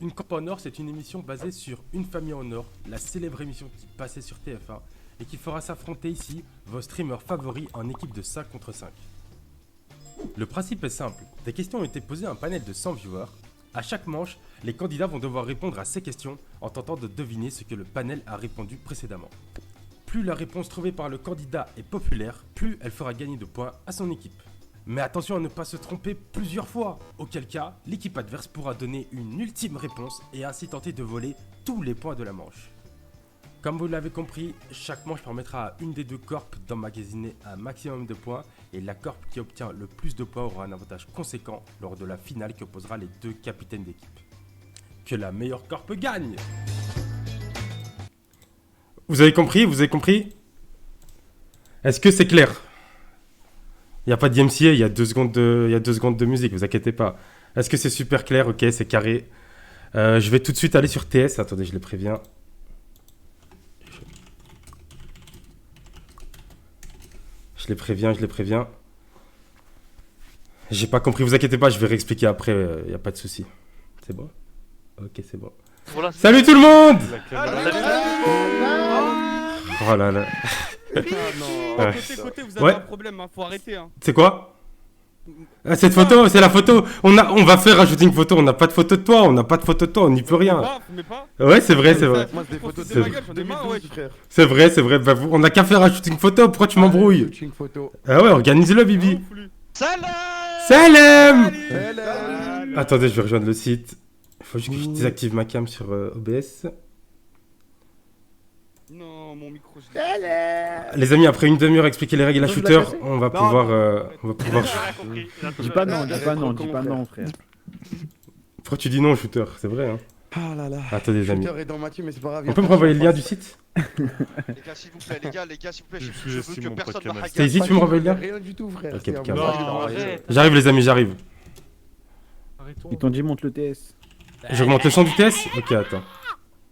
Une Corp en or, c'est une émission basée sur Une famille en or, la célèbre émission qui passait sur TF1 et qui fera s'affronter ici vos streamers favoris en équipe de 5 contre 5. Le principe est simple, des questions ont été posées à un panel de 100 viewers. À chaque manche, les candidats vont devoir répondre à ces questions en tentant de deviner ce que le panel a répondu précédemment. Plus la réponse trouvée par le candidat est populaire, plus elle fera gagner de points à son équipe. Mais attention à ne pas se tromper plusieurs fois, auquel cas, l'équipe adverse pourra donner une ultime réponse et ainsi tenter de voler tous les points de la manche. Comme vous l'avez compris, chaque manche permettra à une des deux corps d'emmagasiner un maximum de points et la corp qui obtient le plus de points aura un avantage conséquent lors de la finale qui opposera les deux capitaines d'équipe. Que la meilleure corp gagne! Vous avez compris? Vous avez compris? Est-ce que c'est clair? Il n'y a pas d'IMCA, il y a 2 secondes de musique, vous inquiétez pas. Est-ce que c'est super clair? Ok, c'est carré. Je vais tout de suite aller sur TS. Attendez, je les préviens. Je les préviens. J'ai pas compris, vous inquiétez pas, je vais réexpliquer après, il n'y a pas de souci. C'est bon? Ok, c'est bon. Voilà, Salut tout le monde! Oh là là. Ouais. Côté, vous avez Ouais. un problème, hein, faut arrêter. Hein. C'est quoi? Ah, cette photo, c'est la photo. On va faire rajouter une photo. On n'a pas de photo de toi. On n'y peut rien. Fummez pas. Ouais, c'est vrai, c'est vrai. Moi, c'est des photos C'est de ma ma gueule, j'en ai marre, ouais. frère. C'est vrai. Bah, on n'a qu'à faire rajouter une photo. Pourquoi tu m'embrouilles? Shooting photo. Ah ouais, organise-le, Bibi. Salam. Salam! Salam. Attendez, je vais rejoindre le site. Il faut juste que je désactive ma cam sur OBS. Non, mon micro, je Les amis, après une demi-heure expliquer les règles à shooter, on va pouvoir. Dis pas non, frère. Pourquoi tu dis non, shooter? C'est vrai, hein. Ah là là. Attendez, les amis. Shooter est dans ma team, mais c'est pas grave. On peut me renvoyer le lien du site? Les gars, s'il vous plaît, s'il vous plaît, je veux que personne ne hack. Stacy, tu me renvoies le lien? Rien du tout, frère. Ok, C'est un ok, bug. arrête. J'arrive, les amis, j'arrive. Ils t'ont dit monte le TS. Je remonte le son du TS? Ok, attends.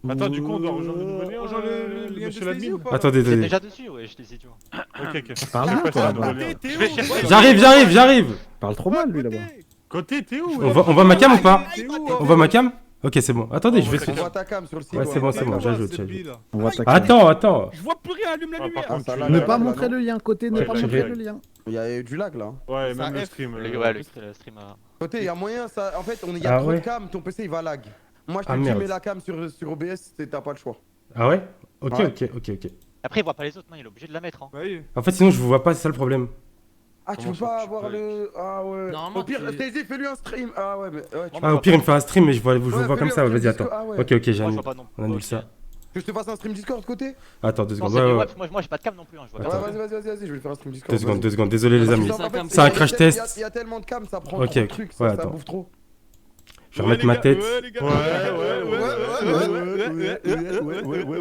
Attends, du coup, on doit rejoindre le lien de l'admin ou pas? Attendez, T'es attendez. déjà dessus, ouais, je t'ai dit, tu vois. Ok. Parle bien, toi, là-bas. Je vais chercher. J'arrive! Parle trop mal, lui, là-bas. Côté, t'es où? On voit ma cam ou pas? On voit ma cam? Ok, c'est bon. Attendez, je vais On switch. voit ta cam sur le site. Ouais, c'est bon, j'ajoute. On voit ta cam. Attends. Je vois plus rien, allume la lumière. Ah, ça là, Ne là, pas là, montrer non. le lien, côté, ne Ouais, pas j'ai montrer vu. le lien. Il y a du lag là. Ouais, Ça même le F. stream. Ouais, le stream. Côté, il y a moyen, ça. En fait, il y a Ah trop ouais. de cam, ton PC il va lag. Moi je Ah, te dis, merde. mets la cam sur OBS, t'as pas le choix. Ah ouais? Ok. Après, il voit pas les autres, non, il est obligé de la mettre. Hein. En fait, sinon, je vous vois pas, c'est ça le problème. Ah, tu Comment veux ça, pas tu avoir peux- le. Ah ouais. Normalement, Au pire, tu- Stacy, fais-lui un stream. Ah ouais, mais. Ouais, tu... Ah, au pire, il me fait un stream, mais je vous vois comme ça. Vas-y, attends. Ah ouais. Ok, Moi, je j'annule. vois pas non. On annule Ok. ça. Que je te fasse un stream Discord côté? Attends, 2 Non, secondes. c'est mieux, Ouais. ouais, parce que moi j'ai pas de cam non plus, hein, je vois Ouais, Attends. vas-y, je vais le faire un stream Discord. 2 secondes. Désolé, les Parce amis. que en fait, C'est un crash il y a- test. Il y a tellement de cam, ça prend Ok, trop de ok. trucs, Ouais, ça attends. bouffe trop. Je vais remettre ma tête.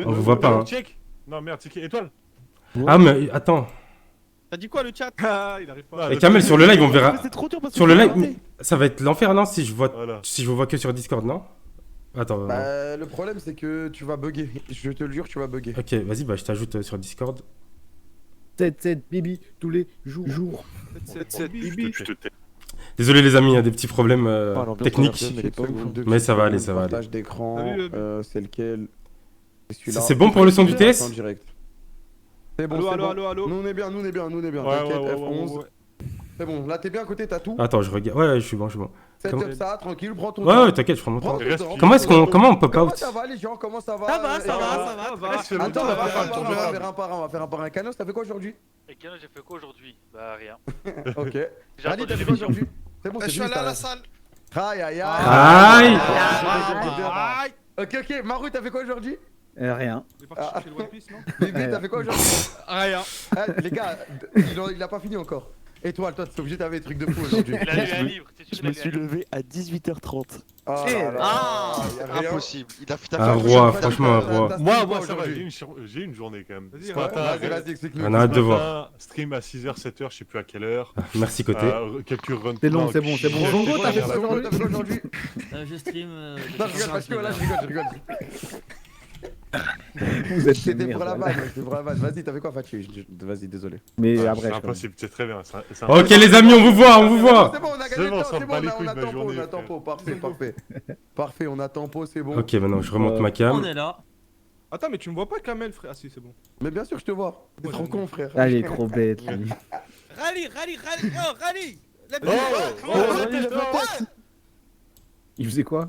On vous voit pas, hein. Check. Non, merde, c'est qui? Étoile. Ah, mais attends. T'as dit quoi le chat? Ah, il arrive pas. Et Kamel, sur le live, on verra. C'est trop dur parce que Sur le c'est live, raté. mais ça va être l'enfer, non? Si je Voilà. vous vois que sur Discord, non? Attends. Bah, le problème c'est que tu vas bugger. Je te le jure, tu vas bugger. Ok, vas-y, bah je t'ajoute sur Discord. 7 bibi tous les jours. Désolé les amis, il y a des petits problèmes techniques. Mais ça va aller, ça va aller. Partage d'écran, c'est lequel? celui-là. C'est bon pour le son du TS? En direct. C'est bon, Allô. Nous on est bien. Ouais, T'inquiète, ouais, F11. ouais. C'est bon, là t'es bien à côté, t'as tout. Attends, je regarde. Ouais, je suis bon. Setup ça, tranquille, prends ton Ouais, temps. ouais, t'inquiète, je prends mon temps. Prends ton temps. Comment on pop Comment out? ça va les gens? Comment ça va? Ça va. Attends, on va faire un par un. Canos, t'as fait quoi aujourd'hui? Et Kano, j'ai fait quoi aujourd'hui? Bah, rien. Ok. J'ai Rally, attendu t'as fait quoi l'émission. aujourd'hui? C'est bon, c'est Je suis fini, allé à ça. la salle. Aïe aïe Aïe. aïe. Ok, Maru, t'as fait quoi aujourd'hui? Rien. Bibi, t'as fait quoi aujourd'hui? Rien. Les gars, il a pas fini encore. Et toi, t'es obligé d'avoir des trucs de fou aujourd'hui. Il a lu un livre, c'est sûr. Je me suis levé à 18h30. Ah, là, là, Ah, y a rien. impossible. Il a fait Un roi, franchement un roi. T'as Moi, stream quoi ça va, aujourd'hui? j'ai une journée quand même. Vas-y, Ce matin, Vas-y, explique-nous. On a hâte de voir. matin, stream à 6h, 7h, je sais plus à quelle heure. Merci côté. Quelques runs. C'est long, c'est bon. Zongo, t'as fait quoi aujourd'hui? Je stream. Non, je rigole, parce que là, je rigole. Vous êtes des C'était pour merdes, la voilà. vanne, c'était pour la vanne. Vas-y, t'as fait quoi, Fatih? Vas-y, désolé. Mais C'est après, je impossible, c'est très bien. Ok les amis, on vous voit, on vous voit. C'est bon, on a C'est gagné bon, le on temps, s'en c'est bat bon, les on couilles a de ma tempo, journée, on a tempo, parfait, frère. parfait. Parfait, on a tempo, c'est bon. Ok, maintenant je remonte ma cam. On est là. Attends, mais tu me vois pas, Kamel, frère. Ah, si, c'est bon. Mais bien sûr, je te vois. T'es Ouais, trop je- con, frère. Ah, il est trop bête, lui. Rallye, oh, rallye. Il faisait quoi?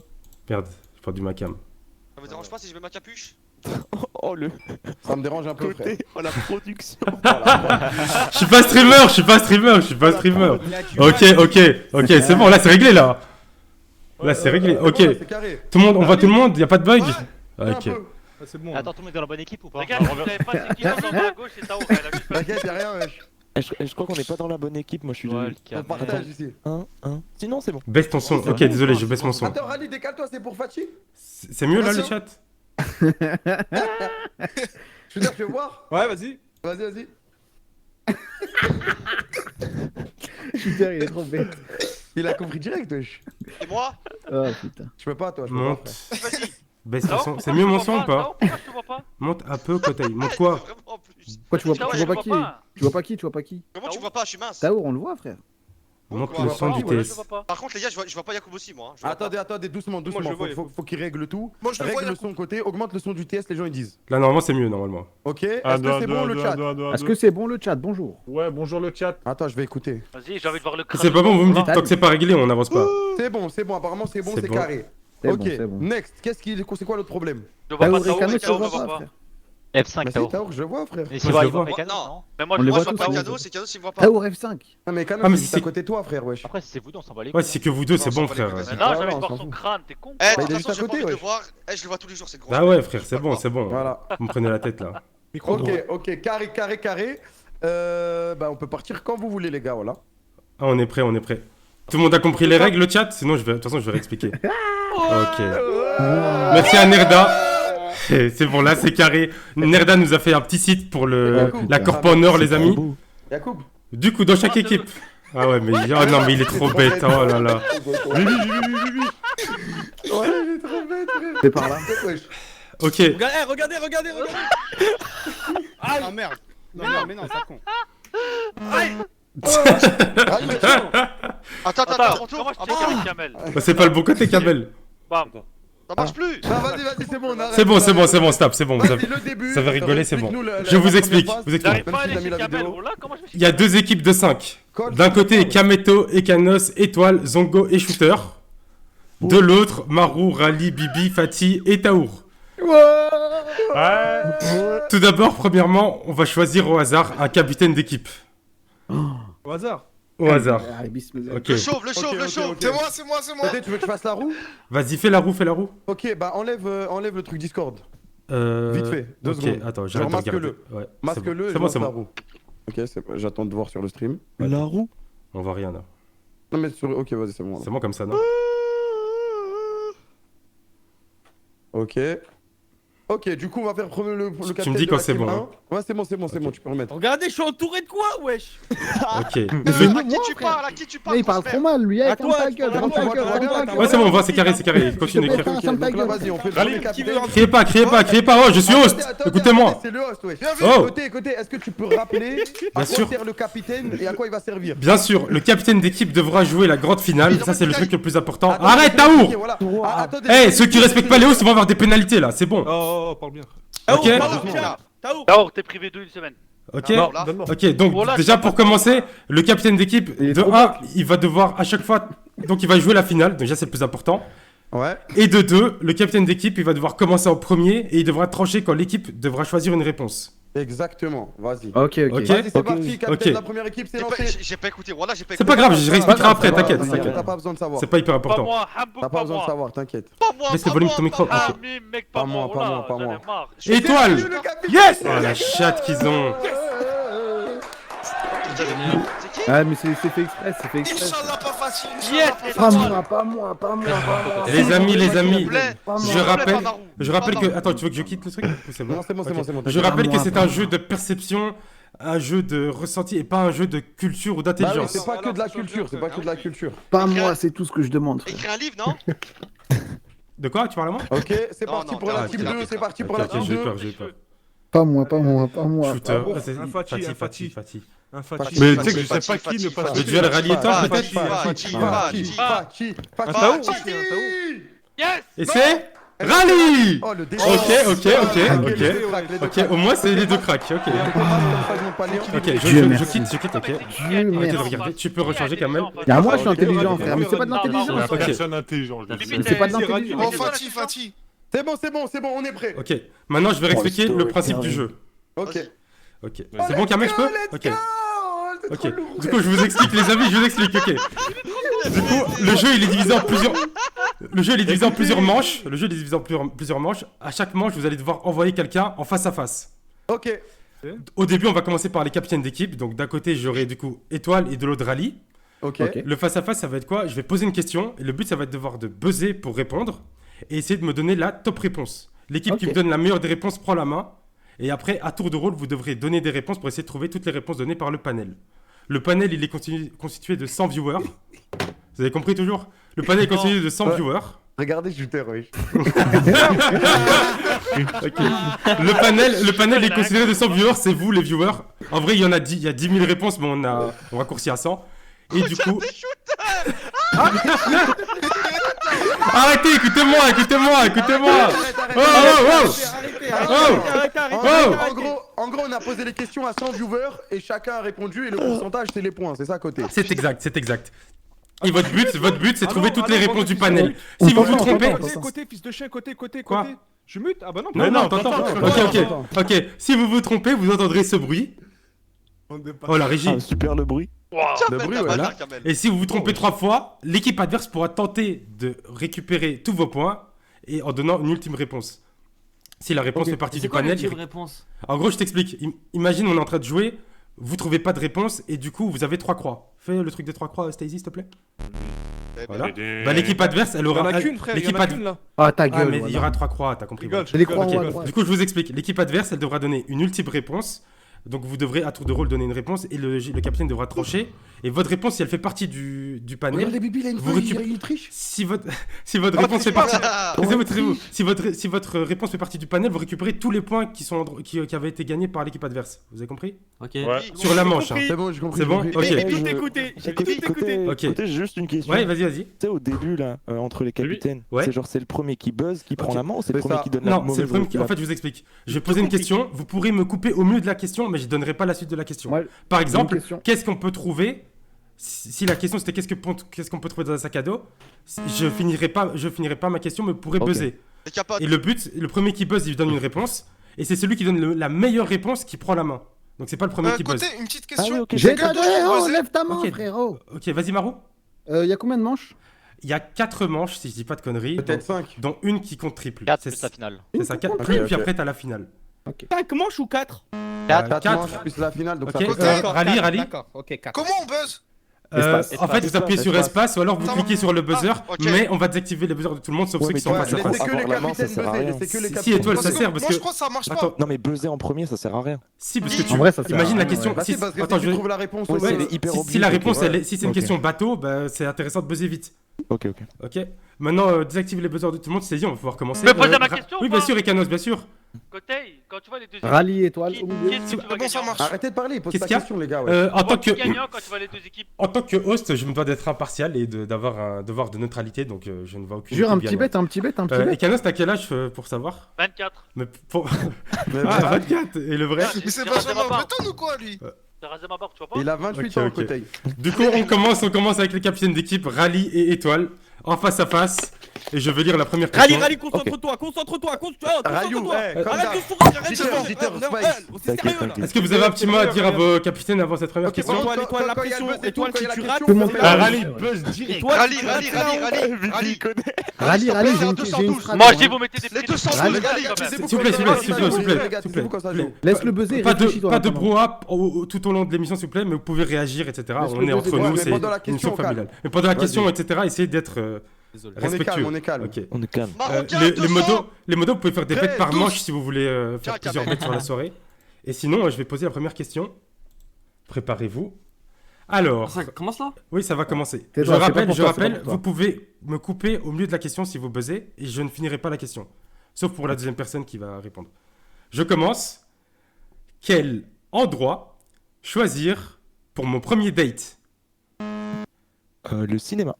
Merde, j'ai perdu ma cam. Ça me dérange pas si je mets ma capuche? Oh le Ça me dérange un peu, frère. côté, oh la production. Je suis pas streamer. Ok, c'est bon, là c'est réglé là. Là c'est réglé, ok. C'est carré. Tout le monde, on voit tout le monde, y a pas de bug? Un Ok. peu. Ah, c'est bon. Attends, tout le monde est dans la bonne équipe ou pas? Regarde, vous savez pas c'est qui dans la gauche, c'est Tao, elle a vu. T'inquiète, y'a rien, wesh. Je crois qu'on est pas dans la bonne équipe, moi je suis Ouais, désolé. On partage ici. Sinon c'est bon. Baisse ton son, ok désolé, je baisse mon son. Attends, Rally, décale-toi, c'est pour Fatih? C'est mieux là le chat? Je veux dire, je vais voir. Ouais, vas-y. Vas-y. Putain, il est trop bête. Il a compris direct, wesh. Et moi? Oh putain. Je peux pas, toi, je peux pas, Monte. frère. Vas-y. Baisse ton Tao, son. C'est pourquoi mieux je mon te son vois ou pas? Tao, pourquoi je te vois pas? Monte un peu Kotaï. Monte quoi? Vraiment en plus. Quoi, tu vois, Tao, tu je vois te pas qui? vois pas. Tu vois pas qui? Tu vois pas qui? Comment tu vois pas? Je suis mince. Taour, on le voit, frère. Monte quoi, le on son va du pas, Je TS. te vois pas. Par contre, les gars, je vois pas Yacoub aussi, moi. Je vois pas. Attendez, doucement. je le vois, Faut qu'il règle tout. Moi, je le vois, Règle le son côté, augmente le son du TS, les gens ils disent. Là normalement c'est mieux normalement. Ok, est-ce que c'est bon le chat? Est-ce que c'est bon le chat? Bonjour. Ouais, bonjour le chat. Attends, je vais écouter. Vas-y, j'ai envie de voir le crâne. C'est pas bon, vous me dites Voilà. tant que c'est pas réglé, on n'avance pas. C'est bon, apparemment c'est bon, C'est c'est bon. carré. C'est Ok, bon, c'est bon. next, c'est quoi l'autre problème? Je vois pas Taour et Tao, Kano, mais tu Tao, le je vois vois pas, pas. frère. F5 Bah si, Tao. Taour, je le vois, frère. Et Moi, je vois, le il voit vois. Mécano, Non. non? Mais moi, On je les vois Moi, voit je vois tous, pas les Cano, deux. c'est Cano s'il me voit pas. Taour F5. Non mais Kano, Ah, mais c'est si juste à c'est- côté de toi, frère, wesh. Après, si c'est vous, on s'en bat les Ouais, couilles. c'est que vous deux, c'est Non, bon ça va, les frère. gars, Mais vas-y. non, Ouais, j'ai envie de on voir s'en son fout. crâne, t'es con. Eh, de Bah, il est toute juste façon, à j'ai pas côté, envie de le wesh. voir. Eh, je le vois tous les jours, c'est gros. Bah ouais frère, c'est bon. Voilà. Vous me prenez la tête là. Micro droit. Ok, carré. Bah on peut partir quand vous voulez les gars, voilà. Ah on est prêt. Tout le monde a compris les règles le chat? Sinon de toute façon je vais réexpliquer. Ok. Merci à Nerda. C'est bon là c'est carré. Nerda nous a fait un petit site pour la Corp en or les amis. Yacoub. Du coup dans chaque équipe. Ah ouais mais oh non mais il est trop bête. Oh là là. Ouais, il est trop bête, frère. C'est par là. Wesh. Ok. Regardez. Ah merde. Non, mais non, ça con. Rally, mais tiens. Attends, Attends, mon tour. comment je Ah check bon, avec Kamel? Bah, c'est pas le bon côté Kamel. Bam. ça marche plus. Non, vas-y, c'est bon, on arrête. C'est bon stop c'est bon. Vous Vas-y, avez- le début. ça va rigoler, c'est bon. Explique-nous Je vous explique. J'arrive Même pas à s'il a aller mis chez la Kamel, vidéo. oh là, comment je vais chez Il y a deux équipes de 5. Call, D'un côté, ouais. Kameto, Ekanos, Étoile, Zongo et Shooter. De l'autre, Maru, Rally, Bibi, Fatih et Taour. Ouais. Tout d'abord, premièrement, on va choisir au hasard un capitaine d'équipe. Au hasard. Au hasard. Allez, bismillah. Ok. Le chauve. Ok. C'est moi. Peut-être tu veux que je fasse la roue? Vas-y, fais la roue. Ok, bah enlève le truc Discord. Euh... Vite fait, 2 Ok, secondes. attends, j'arrête de Genre, regarder. masque-le. Ouais, Masque-le et c'est je bon, lance c'est la bon. roue. Ok, j'attends de voir sur le stream. La roue. On voit rien là. Non mais sur... Ok, vas-y, c'est bon. alors. C'est bon comme ça, non? Ok. Ok, du coup, on va faire premier le me capitaine dis de quand la c'est team bon, 1. hein. Ouais, c'est bon, tu peux remettre. Regardez, je suis entouré de quoi, wesh? Ok. C'est À qui moi, tu frère. parles? À qui tu Mais parles? il parle trop mal, lui. À Ferme toi, ta tu gueule, parles ferme à ta moi, gueule, tu ferme parles à ta moi. gueule. Ouais, c'est bon, on voit, c'est carré. Continue S'il te d'écrire. plaît, Ok, ferme ta donc là, gueule. vas-y, on fait le Rallye, premier qui veut capitaine. Criez pas, oh, je suis host. Attendez, Écoutez-moi. c'est le host, wesh. Oh. Écoutez, est-ce que tu peux rappeler à quoi sûr. sert le capitaine et à quoi il va servir? Bien sûr, le capitaine d'équipe devra jouer la grande finale. Ça, c'est le truc le plus important. Attendez, Arrête, je vais expliquer, Taour. voilà. Ah, attendez, Eh, ceux qui respectent pas les hosts, ils vont avoir des pénalités là, c'est bon. Oh, parle bien. Ok. Taour, Tao, t'es privé d'eau une semaine. Ok. Non, là. Donne-moi. Ok, donc Voilà, déjà c'est pour pas commencer, le capitaine d'équipe Il est de trop 1, il va devoir à chaque fois, donc il va jouer la finale, déjà c'est le plus important. Ouais. Et de 2, le capitaine d'équipe, il va devoir commencer en premier et il devra trancher quand l'équipe devra choisir une réponse. Exactement, vas-y. Ok. Ok. Vas-y, c'est parti, capitaine Ok. de la première équipe, c'est lancé. J'ai pas écouté. Voilà, j'ai pas C'est écouté. pas grave, je réexpliquerai après, t'inquiète, T'as pas besoin de savoir. c'est pas hyper Pas important. moi, Hambouk, T'as pas pas besoin de moi. savoir, t'inquiète. Pas moi. Baisse le volume de ton micro. Ah, Ok. mec, Pas pas moi, moi, pas moi, voilà, pas j'en ai moi. marre. Étoile. Le capitaine. Yes. Oh la chatte qu'ils ont. C'est qui? Ah, mais c'est fait exprès, c'est fait exprès. pas facile. Yes, Pas moi, pas moi, pas moi. Les amis, S'il vous plaît. Pas je moi. rappelle, Marou. je rappelle que... Attends, tu veux que je quitte le truc? Ou c'est bon? Non, c'est bon, c'est Ok. bon, c'est bon. Je rappelle que moi, c'est pas un moi. jeu de perception, un jeu de ressenti et pas un jeu de culture ou Bah oui, d'intelligence. c'est pas que de la culture, c'est pas que de la culture. Pas moi, c'est tout ce que je demande. frère. Écris un livre, non? De quoi? Tu parles à moi? Ok, c'est Non, parti non, pour la t'es team là, 2, t'es c'est là. parti pour Ok, la ok, team j'ai 2. peur, j'ai peur. Pas moi, pas moi, pas moi. Shooter. bon, C'est- un Fati, un Fati, Fati. Un Fati. Fati. Mais tu sais que je Fati, sais pas Fati, qui ne passe. Fati. Le duel Rally et toi, Fati, peut-être? Fati, Fati. Un Tao aussi, un Tao. Yes! Et c'est Rally! Oh le dé. Ok, au moins c'est les deux cracks, ok. Ok, Dieu je merci. quitte, ok. Dieu Arrêtez de merci. regarder, tu peux recharger Kamel. Y'a moi, je suis Ok, intelligent, ok, frère, mais c'est pas de non, l'intelligence. non, Ok. Personne intelligent. je le sais. C'est pas de Vas-y, l'intelligence. Rally. Bon, Fati, Fati. C'est bon, on est prêt. Ok, maintenant je vais expliquer Oh, le principe du jeu. Ok. Ok, c'est bon Kamel, je peux? Ok. Oh, Ok, du coup je vous explique les avis, je vous explique, ok. Du coup, le jeu il est divisé en plusieurs... Le jeu il est divisé en plusieurs manches, plusieurs manches. À chaque manche, vous allez devoir envoyer quelqu'un en face à face. Ok. Au début, on va commencer par les capitaines d'équipe. Donc d'un côté, j'aurai du coup Étoile et de l'autre Rally. Ok. Ok. Le face à face, ça va être quoi? Je vais poser une question et le but, ça va être de buzzer pour répondre et essayer de me donner la top réponse. L'équipe qui Ok. me donne la meilleure des réponses prend la main. Et après, à tour de rôle, vous devrez donner des réponses pour essayer de trouver toutes les réponses données par le panel. Le panel, il est constitué de 100 viewers. Vous avez compris toujours? Le panel est constitué de 100 Ouais. viewers. Regardez shooter, oui. Ok. Le panel est considéré de 100 viewers, c'est vous les viewers. En vrai, il y en a 10, il y a 10 000 réponses, mais on raccourcit à 100. Et du coup... Arrêtez, écoutez-moi. En gros, on a posé les questions à 100 viewers et chacun a répondu et le pourcentage, c'est les points, c'est ça à côté. C'est exact. Et votre but, c'est de trouver Allô, toutes les allô, réponses du bonjour, panel. on Si vous vous t'entend, trompez... on t'entend. Côté, fils de chien, côté. Quoi? Je mute? Ah bah non, Non, t'entends. t'entends. Ok. Si vous vous trompez, vous entendrez ce bruit. Oh, la régie. Ah, super le bruit. Le bruit, ouais, voilà. Bâtard, Kamel. Et si vous vous trompez 3 fois, l'équipe adverse pourra tenter de récupérer tous vos points et en donnant une ultime réponse. Si la réponse fait partie du panel... En gros, je t'explique. Imagine, on est en train de jouer, vous trouvez pas de réponse et du coup, vous avez 3 croix. Fais le truc des 3 croix, Stacy, s'il te plaît. Voilà. Bah, l'équipe adverse, elle Il y aura... en a qu'une, frère, il y en l'équipe a ad- qu'une là. Ah, ta Ah, gueule. mais il y voilà. aura 3 croix, t'as compris. Rigole, bon. Je les crois en Ok. haut à droite. Du coup, je vous explique. L'équipe adverse, elle devra donner une ultime réponse. Donc, vous devrez à tour de rôle donner une réponse et le capitaine devra trancher. Et votre réponse, si elle fait partie du panel, Regardez, Bibi, il a une Vous feuille, récup- il triche. si votre réponse fait partie... Taisez-vous. Si votre réponse fait partie du panel, vous récupérez tous les points qui avaient été gagnés par l'équipe adverse. Vous avez compris? Ok. Ouais. Sur la manche. Hein. C'est bon, j'ai compris. C'est bon? j'ai compris. Ok. J'ai tout écouté. J'ai tout écouté. Ok. Côté, j'ai juste une question. Ouais, vas-y. Tu sais, au début, là, entre les capitaines, Ouais. c'est genre c'est le premier qui buzz, qui prend Ok. la main ou c'est le C'est premier ça. qui donne la Non, c'est mauvaise le premier qui... la- En fait, je vous explique. Je vais poser une question. Vous pourrez me couper au milieu de la question, mais je donnerai pas la suite de la question. Ouais. Par Une exemple, question. qu'est-ce qu'on peut trouver si la question c'était qu'est-ce qu'on peut trouver dans un sac à dos, je finirai pas ma question, mais vous pourrez Ok. buzzer. T'es capable. Et le but, le premier qui buzz, il donne une réponse, et c'est celui qui donne la meilleure réponse qui prend la main. Donc c'est pas le premier qui buzz. Côté, une petite Ah question. oui, ok. J'ai Quelqu'un ta d'autre qui oh, buzzait lève ta main, Ok. frérot. Ok, vas-y Marou. Y a combien de manches? Il y a 4 manches, si je dis pas de conneries, Peut-être 5. dont une qui compte triple. 4 C'est plus la finale. c'est ça, 4 Ok, puis ok. après t'as la finale. 5 manches ou 4? 4 4. manches plus la finale, donc Ok, ça fait Ok. cinq. Rally. D'accord, ok, 4. Comment on buzz? Espace. En fait, vous appuyez sur espace ou alors vous Attends. cliquez sur le buzzer, Ah, ok. mais on va désactiver les buzzers de tout le monde sauf Ouais, ceux qui mais sont tu face vois, à faut face. Laissez que les avoir la main, ça capitaines sert à buzzer, rien. laissez que les Si, capitaines Étoile, Parce ça que sert parce moi, que- je crois que ça marche pas. Attends, Non, mais buzzer en premier, ça sert à rien. si parce que En vrai, ça sert à imagine la rien, question. ouais. Bah Si, si, parce que attends, si je tu trouves la réponse, Ouais, ouais. c'est hyper si obligé, la ok. réponse, Ouais. si c'est une Ok. question bateau, bah, c'est intéressant de buzzer vite. Ok, ok. Ok. Maintenant, désactivez les buzzers de tout le monde, c'est dit, on va pouvoir commencer. peux poser ma Ra- question ou Oui, bien pas sûr, Ekanos, bien sûr. Côté, quand tu vois les deux équipes, Rallye étoile qui- au milieu. qu'est-ce que tu vois Bon, ça gagnant marche. Arrêtez de parler, pose Qu'est-ce ta qu'il y a question, les gars. Ouais. En Tu vois tant que qui gagnant quand tu vois les deux équipes. en tant que host, je me dois d'être impartial et d'avoir un devoir de neutralité, donc je ne vois aucune. Jure, un équipe petit gagnante. bête, un petit bête, un petit bête. Ekanos, t'as quel âge pour savoir? 24. Mais pour... Mais Ah, voilà. 24. Et le vrai? Mais c'est J'ai rasé Benjamin ma barbe. Button ou quoi, lui? J'ai rasé ma barbe, tu vois pas? Il a 28 Ok, ans, ok. côté. Du coup, on commence avec les capitaines d'équipe, Rally et Étoile, en face à face. Et je vais lire la première question. Rallye, concentre-toi. Rayou, Arrête comme de ça. sourire, arrête de Jitter, sourire. Jitter, Non, Spice. c'est sérieux là. Est-ce que vous avez un petit mot à dire à vos capitaines avant cette première Ok, question? par Étoile, contre, étoile, la quand il y a le pression, buzz et tout, étoile, quand il y a si la tu question, Tout le monde c'est fait la- la- Rallye buzz direct. Étoile, Rallye, si tu rallye, restes là, rallye, on- rallye, Vivi, rallye. il connaît. Rallye, rallye, j'ai une 212. strat. Moi, je dis, vous mettez des Les prix. 212, Rallye. les gars, Taisez-vous S'il vous plaît, quand s'il ça vous plaît, joue, s'il vous plaît, les gars, s'il vous taisez-vous quand ça plaît. joue. Laisse le buzzer et Pas réfléchis toi. de brouhaha tout au long de l'émission, s'il vous plaît, mais vous pouvez réagir, etc. Laisse On le est buzzer, entre ouais, nous, mais c'est pendant la une question, émission on calme. familiale. Mais pendant la Vas-y. question, etc., essayez d'être respectueux. On est calme. Ok. On est calme. Marocain, Les 200. modos, vous pouvez faire des Prêt, bêtes par 12. manche si vous voulez Tiens, faire plusieurs Kamel. bêtes sur la soirée. Et sinon, je vais poser la première question. Préparez-vous. Alors, Ça commence là? oui, ça va commencer. Tais-toi, Je c'est pas rappelle, pour toi, c'est pas pour toi. vous pouvez me couper au milieu de la question si vous buzzez et je ne finirai pas la question. Sauf pour la deuxième personne qui va répondre. Je commence. Quel endroit choisir pour mon premier date? Le cinéma.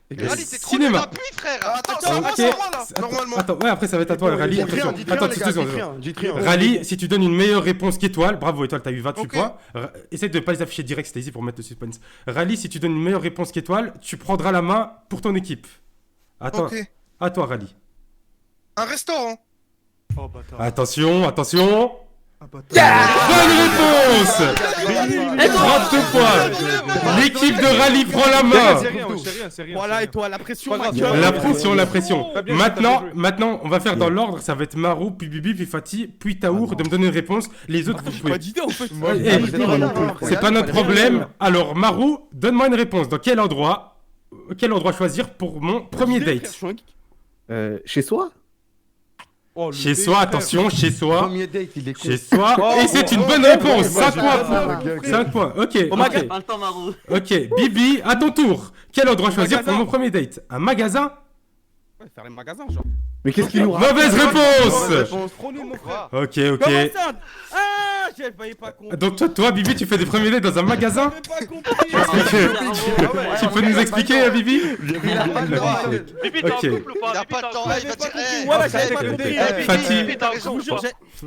Le Rally, t'es trop cinéma. nul à pluie, frère. Attends, Ok. c'est à moi, là. Attends, Normalement. Attends, ouais, après ça va être à toi, Rally. Dites rien, Attention. dites rien, Attends, les deux gars, secondes. dites rien, dites rien. Rally, si tu donnes une meilleure réponse qu'Étoile, bravo Étoile, t'as eu 28 Ok. points. Essaye de ne pas les afficher direct, Stacy, pour mettre le suspense. Rally, si tu donnes une meilleure réponse qu'Étoile, tu prendras la main pour ton équipe. Attends, Ok. à toi, Rally. Un restaurant. Oh bâtard. Attention, attention. Ah bâtard. Bonne réponse. 32 points. L'équipe de Rally prend la main. C'est rien, c'est rien. Voilà, et toi, la pression, Pas grave. ma gueule. La pression, la pression. T'as bien joué, Maintenant, t'as bien joué. maintenant, on va faire dans l'ordre. Ça va être Marou, puis Bibi, puis Fatih, puis Taour de me donner une réponse. Les autres, vous J'ai pouvez. pas d'idée en fait. C'est pas notre problème. Alors, Marou, donne-moi une réponse. Dans quel endroit choisir pour mon premier date? Chez soi? Oh, le Chez dé, soi, frère. attention, chez soi. Premier date, il est cool. Chez soi. Oh, Et c'est oh, une oh, bonne oh, réponse. oh, 5 oh, points. ok, ok. 5 points. Ok. Oh my ok. god. Pas le temps, Marou. Ok. Bibi, à ton tour. Quel endroit choisir pour magasin. mon premier date? Un magasin? Ouais, faire les magasins, genre. Mais qu'est-ce qu'il nous raconte? Mauvaise réponse. Réponse. Trop nul, mon frère. Ok, Comment ok. ça? Ah, j'avais pas compris. Donc toi, Bibi, tu fais des premiers dates dans un magasin? J'avais pas compris. Tu peux nous expliquer, Bibi? Il a pas le temps. Bibi, t'es en Ok. couple ou pas? Il a Bibi, pas t'es le en temps, couple? il va dire. Eh, Voilà, frère, j'avais pas compris. Fatih. Bibi, t'as raison.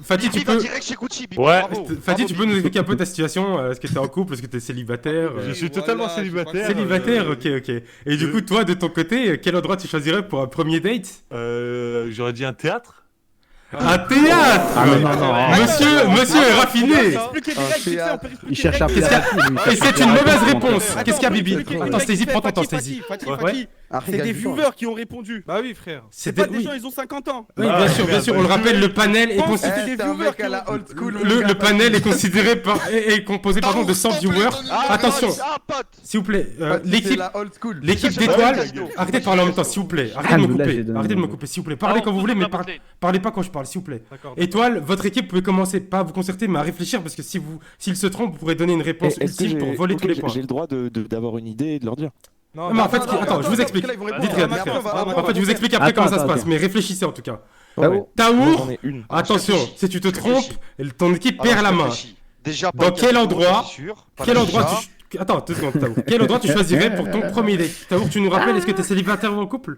Fatih, tu Bibi va peux. direct chez Gucci. Bibi, Ouais. bravo. Fatih, tu peux Bravo, nous Bibi. expliquer un peu ta situation? Est-ce que t'es en couple? Est-ce que t'es célibataire? Je suis totalement célibataire. Célibataire, ok, ok. Et du coup, toi, de ton côté, quel endroit tu choisirais pour un premier date? J'aurais dit un théâtre. Un théâtre! Ah non, non, non. Monsieur est raffiné! Expliquer direct, vite fait, on peut expliquer Il cherche à direct. appeler la fille, lui. Et c'est une mauvaise réponse! Attends, Qu'est-ce qu'il y a, on peut Bibi? expliquer Attends, direct, Stacy, vite fait, prends ton temps, Fatih, Stacy. Fatih, Ouais. Fatih. Ah, C'est des viewers qui ont répondu. Bah oui, frère. C'est pas des oui. gens, ils ont 50 ans. Oui, bien sûr, bien sûr, on le rappelle, le panel est Pense que considéré. c'est des C'est un viewers mec à la old school. Le panel est considéré est composé pardon, de 100 viewers. Attention, Ah, pote. s'il vous plaît, C'est l'équipe la old school. l'équipe Cherchez pas d'étoiles, le casino. arrêtez de parler en même temps, s'il vous plaît. Arrêtez de me Alhamdoulilah, j'ai couper. donné Arrêtez de me mon- couper, s'il vous plaît. Parlez quand vous voulez, mais parlez pas quand je parle, s'il vous plaît. D'accord. Étoile, votre équipe, vous pouvez commencer pas à vous concerter, mais à réfléchir parce que s'il se trompe, vous pourrez donner une réponse Est-ce que utile pour j'ai voler tous les ok, points. j'ai le droit d'avoir une idée et de leur dire? Non, Mais en fait, attends, attends, je vous attends, explique. parce que là, ils vont répondre. Dites rien, Mais dites après, rien. on va- En fait, je vous explique après Attends, comment ça se attends, passe, attends. mais réfléchissez en tout cas. Ouais, ouais. Taour, J'en ai une. attention, si tu te trompes, ton équipe Alors, perd la je main. réfléchis. Déjà, Dans quel endroit Quel endroit tu tu... Attends, 2 secondes, Taour. Quel endroit tu choisirais pour ton premier date? Taour, tu nous rappelles, est-ce que t'es célibataire ou en couple?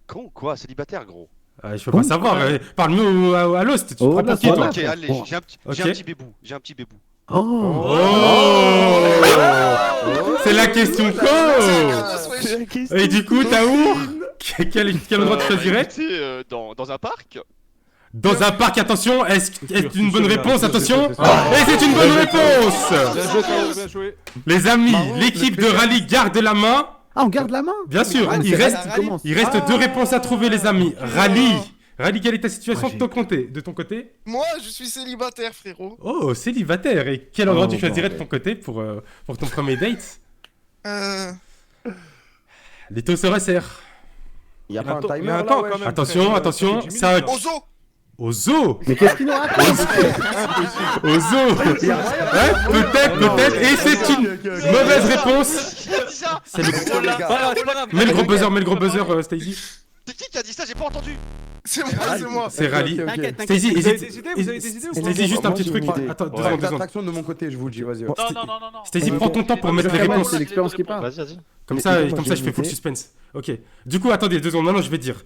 Con ou quoi? Célibataire, gros. Je peux pas savoir, parle-nous à Lost, tu te Oh, prends là, pour qui ça toi? va. Ok, allez, Bon. j'ai un Ok. petit bébou. J'ai un petit bébou. Oh! C'est la question co. Et du coup, Taour, quel endroit tu choisirais? Dans un parc. Dans un parc, attention, est-ce une bonne réponse? Attention! c'est ça. Et c'est une bonne réponse! Bien joué, Tao, bien joué. Les amis, l'équipe de rallye garde la main. Ah, on garde la main? Bien sûr, Ah, il c'est reste, Rally qui commence. il reste 2 réponses à trouver, les amis. Rallye, quelle est ta situation Moi, de ton côté? Moi, je suis célibataire, frérot. Oh, célibataire. Et quel endroit Oh, tu choisirais de bordel. ton côté pour ton premier date? Les taux se resserrent. Il y a pas un Mais timer attends, là, quand ouais. même. Attention, frère, attention, ça fait 10 ça- minutes, là. Ozo. Au zoo! Mais qu'est-ce qu'il nous raconte? Au zoo! Ouais, peut-être, et c'est une mauvaise réponse! Qui a dit ça? C'est le... Oh là. Mets le gros buzzer, Stacy. C'est qui a dit ça? J'ai pas entendu. C'est moi, Ah, c'est moi. C'est Ok, Rally. ok, ok. T'inquiète, Stacy, Vous avez hésite. des idées? Vous avez des idées ou pas? Stacy, juste un Moi, petit j'ai truc. une idée. Attends, deux Pas secondes, deux secondes. d'attraction de mon côté, je vous le dis, vas-y. Non, non, non, non. Stacy, prends ton temps pour mettre les Kamal, réponses. c'est l'expérience qui parle. Vas-y. Comme Mais ça, moi, comme j'ai ça, je une fais full idée. suspense. Ok. Du coup, attendez, 2 secondes. Non, je vais dire.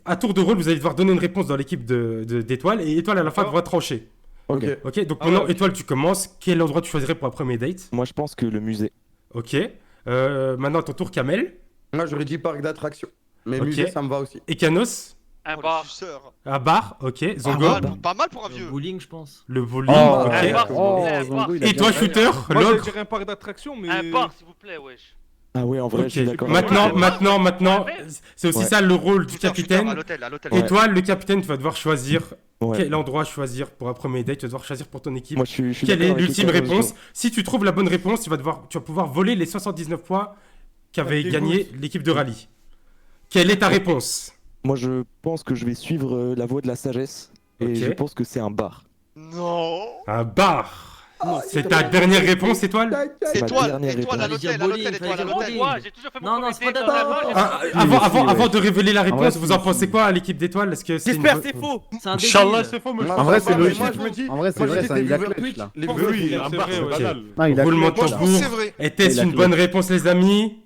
À tour de rôle, vous allez devoir donner une réponse dans l'équipe d'étoiles et étoile à la fin D'accord. va trancher. Ok. Ok. Donc Ah maintenant, ouais, ok. étoile, tu commences. Quel endroit tu choisirais pour un premier date? Moi, je pense que le musée. Ok. Maintenant, à ton tour, Kamel. Moi, j'aurais dit parc d'attraction. Mais Ok. musée, ça me va aussi. Et Canos. Un Oh, bar. le suceur. À bar. Ok. Zongo. Pas mal pour un vieux. Bowling, je pense. Le bowling. Oh, ok. Un bar, Oh, s'il vous plaît, un Zongo, bar. il a Et toi, bien- shooter. Moi, j'allais L'ogre. dire un parc d'attractions, mais. Un bar, s'il vous plaît, wesh. Ah ouais, en vrai, Ok. je suis d'accord. Maintenant, c'est aussi Ouais. ça le rôle du Shooter, capitaine. à l'hôtel, à l'hôtel. Ouais. Étoile, le capitaine, tu vas devoir choisir Ouais. quel endroit choisir pour un premier date. Tu vas devoir choisir pour ton équipe. Moi, je suis Quelle est d'accord avec l'ultime Lucas, réponse? Si tu trouves la bonne réponse, tu vas pouvoir voler les 79 points qu'avait Ça me gagné l'équipe de rallye. Quelle est ta réponse? Moi, je pense que je vais suivre la voie de la sagesse. Et Ok. je pense que c'est un bar. Non. Un bar. C'est ta dernière réponse, Étoile? C'est ma Étoile, dernière étoile à réponse. l'hôtel, à l'hôtel, étoile à l'hôtel. Moi, j'ai toujours fait mon Non, non, premier c'est pas date dans la d'accord. main, j'ai- Avant de révéler la En vrai, réponse, vous en si, pensez si. quoi à l'équipe d'Étoile? Est-ce que c'est une J'espère bonne- c'est faux. C'est un Inch'Allah, débile. c'est faux, mais je Moi, pense En vrai, pas. c'est mais logique. moi, je me dis. En vrai, c'est Moi, je vrai, dis ça, que les il a viewers clutch, Twitch, là. les Oui, viewers oui, Twitch, un c'est bar, vrai, c'est ouais. banal. Ah, il a Roulement de clutch. tambour. C'est vrai. Était-ce Il a une clutch. bonne réponse, les amis?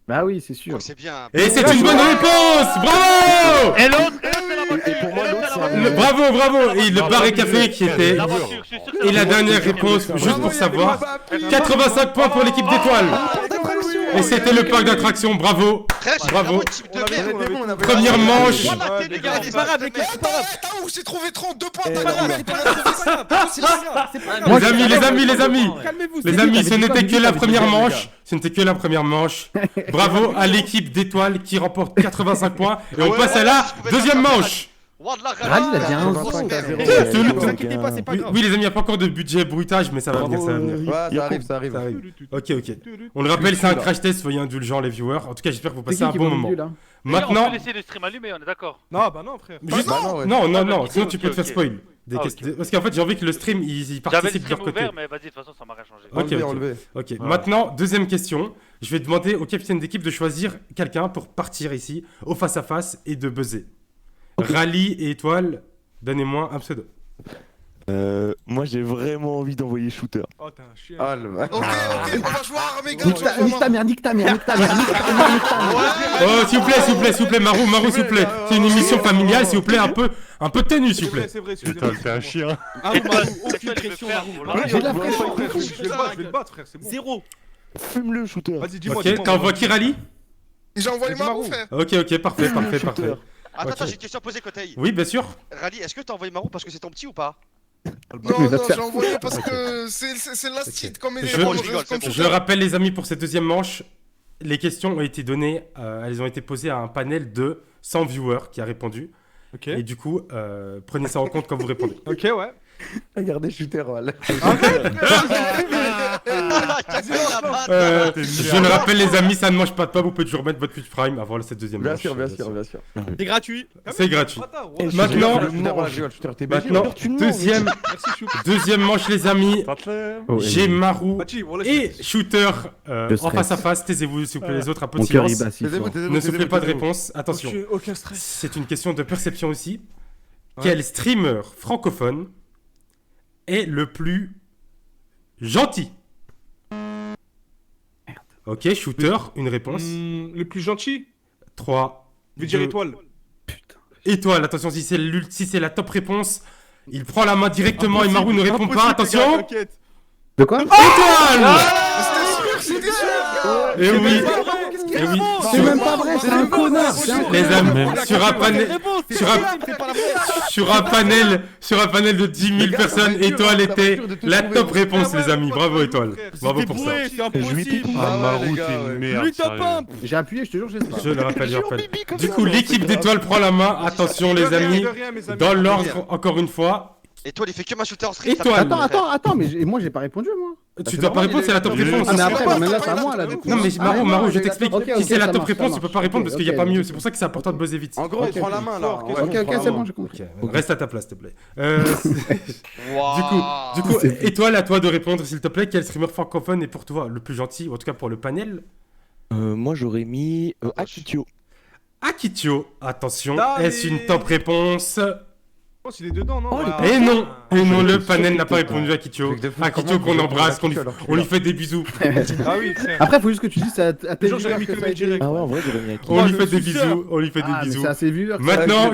Bah oui, c'est sûr. Oh, c'est bien. Et c'est une bonne réponse! Bravo! Et l'autre, c'est la voiture. Et pour moi, l'autre, c'est un- Bravo! Et le bar et café qui était. La voiture, je suis sûr que c'est Et la voiture. dernière réponse, juste pour savoir. 85 points pour l'équipe d'Étoile. Et c'était le parc d'attractions, bravo! Frère, je suis Bravo. vraiment une type de merde. Première manche. Voilà, t'es les gars, C'est pas grave, les gars, c'est pas grave. Attends, on s'est trouvé 32 points. Eh, T'as non, grand mère, mais- t'en as trouvé 5. C'est pas grave. C'est pas Moi, Les amis, les amis! Calmez-vous. Les dit, amis, t'avais ce dit n'était quoi, que la t'avais dit première quoi, les manche. Ce n'était que la première manche. Bravo à l'équipe d'Étoile qui remporte 85 points. Et on passe à la deuxième manche. Wallah, Rally, il a dit un grosse zéro. merde. Ne vous inquiétez pas, c'est pas Oui, grave. oui, les amis, il n'y a pas encore de budget bruitage, mais ça va venir, ça va venir. Ouais, ça arrive, ça arrive. Ça arrive. Ok. On le rappelle, c'est un crash test, soyez indulgents les viewers. En tout cas, j'espère que vous C'est passez un qui bon va au moment. milieu, là? Maintenant, On peut laisser le stream allumé, on est d'accord. Non, bah non, frère. juste... Bah non, ouais. non, Ok, sinon tu peux te faire ok. spoil. Des Ah, questions- Parce qu'en fait, j'ai envie que le stream, il J'avais le participe de leur stream côté. ouvert, mais vas-y, de toute façon, ça m'a rien changé. Ok, Enlevé, ok. enlevé. Ok, maintenant, deuxième question. Je vais demander au capitaine d'équipe de choisir quelqu'un pour partir ici, au face-à-face, et de buzzer. Rally et Étoile, donnez-moi un pseudo. Moi, j'ai vraiment envie d'envoyer shooter. Oh, t'es un chien. Ah, le Ok, on va voir, mes gars. Nique ta mère, nique ta mère, nique ta mère, nique ta mère, nique ta mère. Oh, s'il vous plaît, Marou, s'il vous plaît. C'est une émission familiale, s'il vous plaît, un peu de tenue, s'il vous plaît. C'est vrai, Putain, t'es un chien. Ah, Étoile, Marou, c'est aucune toi, tu veux pression, faire, Marou. voilà. Marou, J'ai de la Marou, pression. Marou, Je vais le battre, frère, c'est bon. Zéro. Fume-le, shooter. Vas-y, dis-moi. Ok, t'envoies qui, Rally? J'ai envoyé Vas-y, Marou, Marou. frère. Ok, parfait. Attends, j'ai une question à poser, Kotei. Oui, bien sûr. Rally, est-ce que t'as envoyé Marou parce que c'est ton petit ou pas? Non, Il va non, te faire j'ai envoyé parce que c'est la site comme il est. bon, je rigole, c'est bon. Je rappelle, les amis, pour cette deuxième manche, les questions ont été données, elles ont été posées à un panel de 100 viewers qui a répondu. Ok. Et du coup, prenez ça en compte quand vous répondez. Ok, ouais. Regardez, shooter, voilà. Je le rappelle, les amis, ça ne mange pas de pomme. Vous pouvez toujours mettre votre Twitch Prime avant cette deuxième Bien manche. sûr, bien sûr. C'est gratuit. C'est gratuit. Attends, Et ouais. Maintenant- Shooter, t'es BG. Maintenant, deuxième manche, les amis. Oh, J'ai Marou Bachi, on laisse- et Shooter Le en stress. face à face. Taisez-vous, s'il vous plaît, les autres, un peu de Mon cœur, il silence. bat si fort. Ne soufflez pas de réponse. Attention. Aucun stress. C'est une question de perception aussi. Quel streamer francophone est le plus gentil? Ok, Shooter, une réponse. Le plus gentil 3. Je vais dire étoile. Étoile, attention, si c'est la top réponse, il prend la main directement et Marou ne répond pas. Attention. De quoi? Étoile! C'était sûr. Et oui. Et oui. C'est même pas vrai, c'est un connard, c'est un Les connard. amis, sur un panel de 10 000 personnes, Étoile était la top réponse, les amis. Bravo, Étoile. Bravo pour ça. C'est impossible. Ah, Marou, les gars, t'es une ouais. merde. Lui ta sérieux. pump. J'ai appuyé, je te jure, je sais pas. Je le rappelle. Du coup, l'équipe d'Étoile prend la main. Attention, les amis. Dans l'ordre, encore une fois. Étoile, il fait que ma shooter en stream. Étoile. Attends, mais moi j'ai pas répondu, moi. Tu dois pas répondre, c'est la top réponse. Ah, mais après, mais là, c'est à moi, là, du coup. Non, mais Ah, Marou, non, je t'explique. ok, Si c'est la ça top marche, réponse, ça tu peux marche. pas répondre parce qu'il y a Ok, pas mieux. ok. C'est pour ça que c'est important de buzzer vite. En gros, il prend la main là. Ok, c'est bon, j'ai compris. Reste à ta place, s'il te plaît. Du coup, Étoile, à toi de répondre, s'il te plaît. Quel streamer francophone est pour toi le plus gentil, ou en tout cas pour le panel? Moi, j'aurais mis Akitio. Akitio, attention, Allez. est-ce une top réponse? Je pense qu'il est dedans, non Et non, le je panel suis n'a pas choqué, répondu à Akitio. Truc de fou, Akitio comment qu'on vous embrasse, répondez à Akitio, on lui fait des bisous. Ah oui, frère. Après, faut juste que tu dises à tes Genre, j'aurais viewers mis que que ça a le été- direct. Ah ouais, en vrai, j'aurais mis Akitio. On lui je fait des suis sûr. bisous, on lui fait Ah, des mais bisous. c'est assez viewers. Maintenant,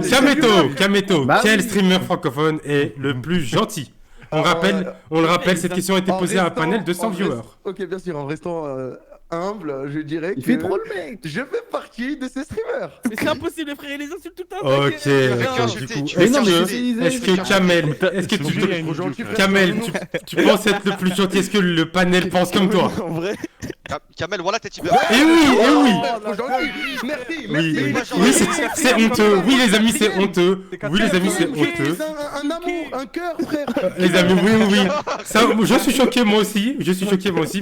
Kameto, Bah quel oui. streamer francophone est le plus gentil? On le rappelle, cette question a été posée à un panel de 100 viewers. Ok, bien sûr, en restant humble, je dirais Il que fait trop le mec. je fais partie de ces streamers. Mais c'est impossible, les frères, il les insulte tout le temps. Ok, Quelqu'un du insulté, coup, tu Mais veux non, mais insulter. est-ce que Kamel, est-ce que Souris, il y a une Trop gentil, frère. Kamel, tu penses être le plus gentil? Est-ce que le panel pense comme toi? En vrai, Kamel, voilà tes types. Eh oui, eh oui. Trop gentil. Merci, Oui, merci. oui, c'est honteux. Oui, les amis, c'est honteux. Oui, les amis, c'est honteux. Un amour, un cœur, frère. Les amis, oui. Ça, je suis choqué moi aussi.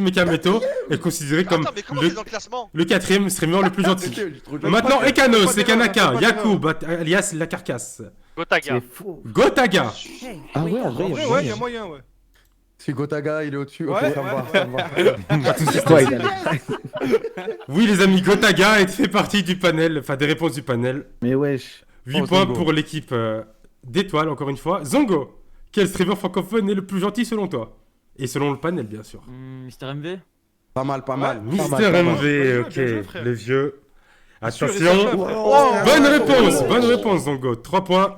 Mais Kameto est considéré comme Attends, mais comment le, c'est dans le classement? le 4ème streamer le plus gentil. Maintenant, Ekanos, Ekanaka, Yacoub, alias la carcasse. Gotaga. C'est faux. Gotaga. ah ouais, en vrai, Ouais, il y a moyen, ouais. Si Gotaga il est au-dessus, ok, Ouais, ça me ouais, va, ça me va. Pas de soucis. Ouais, il a- Oui, les amis, Gotaga fait partie du panel, enfin des réponses du panel. Mais wesh. 8 Oh, points Zongo. pour l'équipe d'étoiles, encore une fois. Zongo, quel streamer francophone est le plus gentil selon toi? Et selon le panel, bien sûr. Mister MV. Pas mal, pas mal. Mister pas mal. MV, ok, Bien joué, frère. le vieux. Sûr et Attention. certain, frère. Bonne réponse, Zongo. 3 points.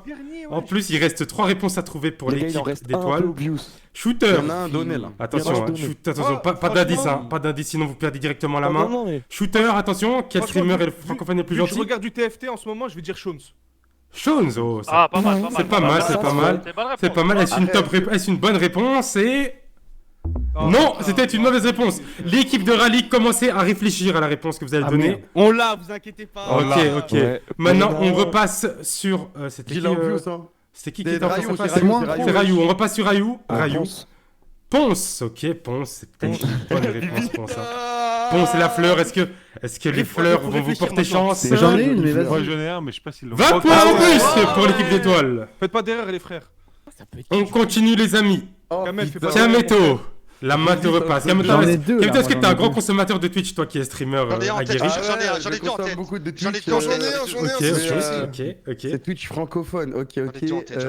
En plus, il reste 3 réponses à trouver pour Les gars, il en l'équipe reste un peu d'étoiles. obvious. Il Shooter. y en a un donné là. Attention, Il y en a hein, un shoot- attention, Oh, pas d'indice, hein, franchement. pas d'indice, sinon vous perdez directement la Ah, main. non, non, mais... Shooter, attention, quel Franchement, streamer est vu- le francophone le plus Vu que gentil? Je regarde du TFT en ce moment, je vais dire Shones. Shones, oh, Ah, pas mal, pas mal. c'est pas mal, c'est pas mal. C'est bonne réponse. C'est pas mal, est-ce une, est-ce une bonne réponse et... Non, c'était une mauvaise réponse. L'équipe de rallye commençait à réfléchir à la réponse que vous allez Ah, donner. merde. On l'a, vous inquiétez pas. Ok, ok. Ouais. Maintenant, Mais on non. repasse sur... c'était qui, Gilles Obvious, hein. c'était qui C'est était en face Rayou, à face? c'est moi. C'est Rayou, on repasse sur Rayou. Ah, Rayou. Ponce. Ponce, ok, Ponce, c'est peut-être une bonne réponse, Ponce. Hein. Ponce et la fleur, est-ce que les fleurs faut vont vous réfléchir porter maintenant. chance? J'en ai une, mais Moi vas-y. j'en ai un, mais je sais pas s'il le 20 points en plus pour l'équipe d'étoiles. Faites pas d'erreur, les frères. On continue les amis. Oh, Kamel, fais putain. pas- Kameto, la main te repasse. Kameto, J'en ai deux. Kameto, là, est-ce que moi, t'es un j'en ai grand deux. consommateur de Twitch, toi qui es streamer J'en ai un en tête, aguerri? j'en ai un, j'en ai je deux en consomme tête. beaucoup de J'en ai Twitch. deux en J'en ai un, j'en ai un, Ok, c'est ok, ok, C'est Twitch francophone, ok, J'en ai deux en ok. tête, j'en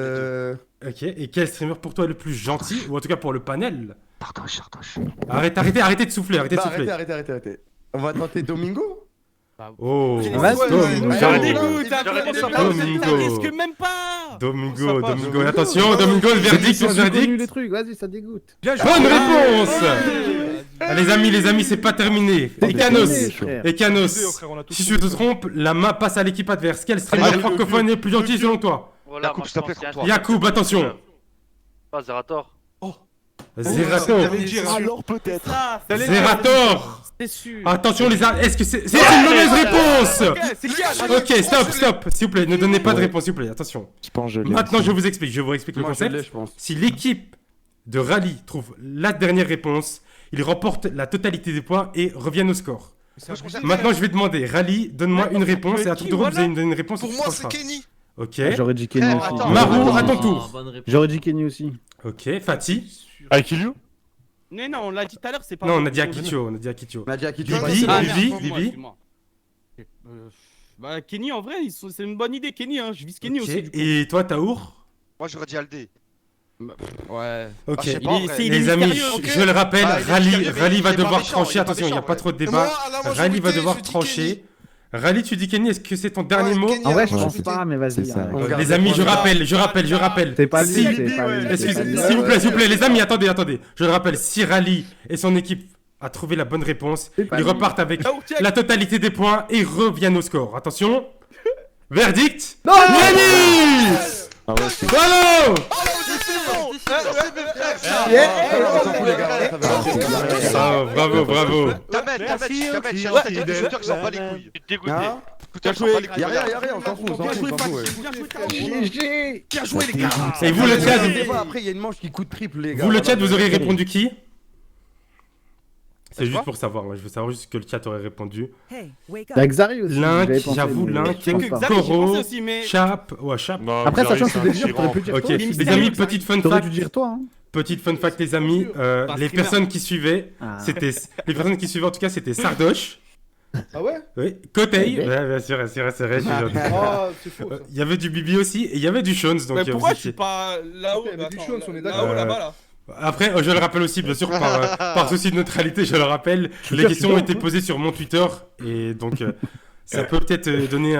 ai ok. Et quel streamer pour toi est le plus gentil, ou en tout cas pour le panel? Arrêtez de souffler, arrêtez de Bah, souffler. arrêtez. On va tenter Domingo. Oh, Vas-y, Domingo. Ça Ouais, dégoûte, ça J'aurais dit ça Domingo. risque même pas. Domingo, Ça passe. Domingo, attention, Domingo, le verdict, Ils le ont connu verdict. les trucs, vas-y, ça dégoûte. Bien joué. Bonne réponse. Ouais. Ah, les amis, c'est pas terminé. Déconné, frère. Et Canos, Désolé, frère, on a tous si je te trompe, la main passe à l'équipe adverse. Quel streamer Allez, francophone est le plus gentil selon toi? Voilà, Yacoub, moi, s'il te plaît, je pense contre qu'il y a un Yacoub, attention. Pas Zerator. Zerator. T'allais dire, hein. Alors peut-être. T'allais dire. Zerator. C'est sûr. Attention les amis, est-ce que c'est une mauvaise réponse? Ok, c'est qui? Ok, stop, s'il vous plaît, ne donnez pas de réponse, s'il vous plaît, attention. Je pense que je l'ai. Maintenant, aussi. je vous explique le Moi, je concept. l'ai, je pense. Si l'équipe de rallye trouve la dernière réponse, il remporte la totalité des points et revient au score. Maintenant, je vais demander, rallye, donne-moi une réponse et à ton tour, vous allez me donner une réponse. Pour et tu moi, trancheras. c'est Kenny. Ok. J'aurais dit Kenny Frère, aussi. attends. Marou, J'aurais à dit- ton tour. bonne réponse. J'aurais dit Kenny aussi. Ok, Fatih. Avec qui joue? Mais non, on l'a dit tout à l'heure, c'est pas. Non, on a dit Akicho, on a dit Akicho. On a dit à qui tu Bibi, vas. Bibi, Ah, Bibi, merde, Bibi. excuse-moi. Bah, Kenny, en vrai, c'est une bonne idée, Kenny, hein. Je vise Kenny Ok, aussi. Du coup. et toi, Taour? Moi j'aurais dit Aldé. Ouais. Ok. Ah, je sais pas, Il est- vrai. c'est- il Les est amis, mystérieux, ok. je le rappelle, Ah, il est Rally mystérieux, mais va il est pas devoir méchant, trancher. il est pas Attention, il n'y a méchant, pas trop de Et débat. moi, à la Rally va majorité, devoir je dis trancher. Rally, tu dis Kenny, est-ce que c'est ton dernier Ouais, mot? Kenny, En vrai, je Ouais, pense c'est pas, mais c'est vas-y. ça. arrête. On garde Les amis, les je points. rappelle. C'est pas lui, Si- c'est pas lui. Excusez, c'est pas lui. s'il vous plaît, les amis, attendez. Je le rappelle, si Rally et son équipe a trouvé la bonne réponse, C'est pas ils lui. repartent avec Ah, ok. la totalité des points et reviennent au score. Attention. Verdict. Non, Kenny. Ah ouais, c'est- Bravo. On s'en fout, les gars, ça va. Bravo. Kamel, Merci, j'ai ok. un tête de shooter qui s'en bat les couilles. Je suis dégoûté. Hein Shooter qui s'en bat les couilles. Y'a rien, on s'en fout, Bien joué, ouais. Fatih. Bien joué, Fatih. GG. Bien joué, les gars. Et vous, le chat, Après, il y a une manche qui coûte triple, les gars. vous, le chat, vous auriez Allez. répondu qui? C'est juste quoi pour savoir, moi, je veux savoir juste que le chat aurait répondu. T'as Xari aussi. Link, j'avais pensé, j'avoue, mais Link, je pense Que pas. Xavi, j'y Koro, pensais aussi, mais. Chap, ouais, Chap. Non, Après, Xari, sachant que c'est c'est des un vieux, tyran. t'aurais pu dire Ok, toi. Il est les mystérieux, amis, Xavi. petite fun T'aurais fact. dû dire toi. Hein. Petite fun fact, les amis. Bah, Les streamer. personnes qui suivaient, Ah. c'était les personnes qui suivaient en tout cas, c'était Sardoche. Ah ouais? Oui, Kotei. Ouais. Ouais, bien sûr, c'est vrai, je suis gentil. Oh, c'est faux. ça. Il y avait du Bibi aussi et il y avait du Shones. Donc Mais pourquoi vous je suis étiez- pas là-haut? Ok, mais Attends, du Shones, on est là-haut, d'accord. là-bas, là. Après, je le rappelle aussi, bien sûr, par souci de neutralité, je le rappelle, les questions ont été posées sur mon Twitter et donc ça peut peut-être donner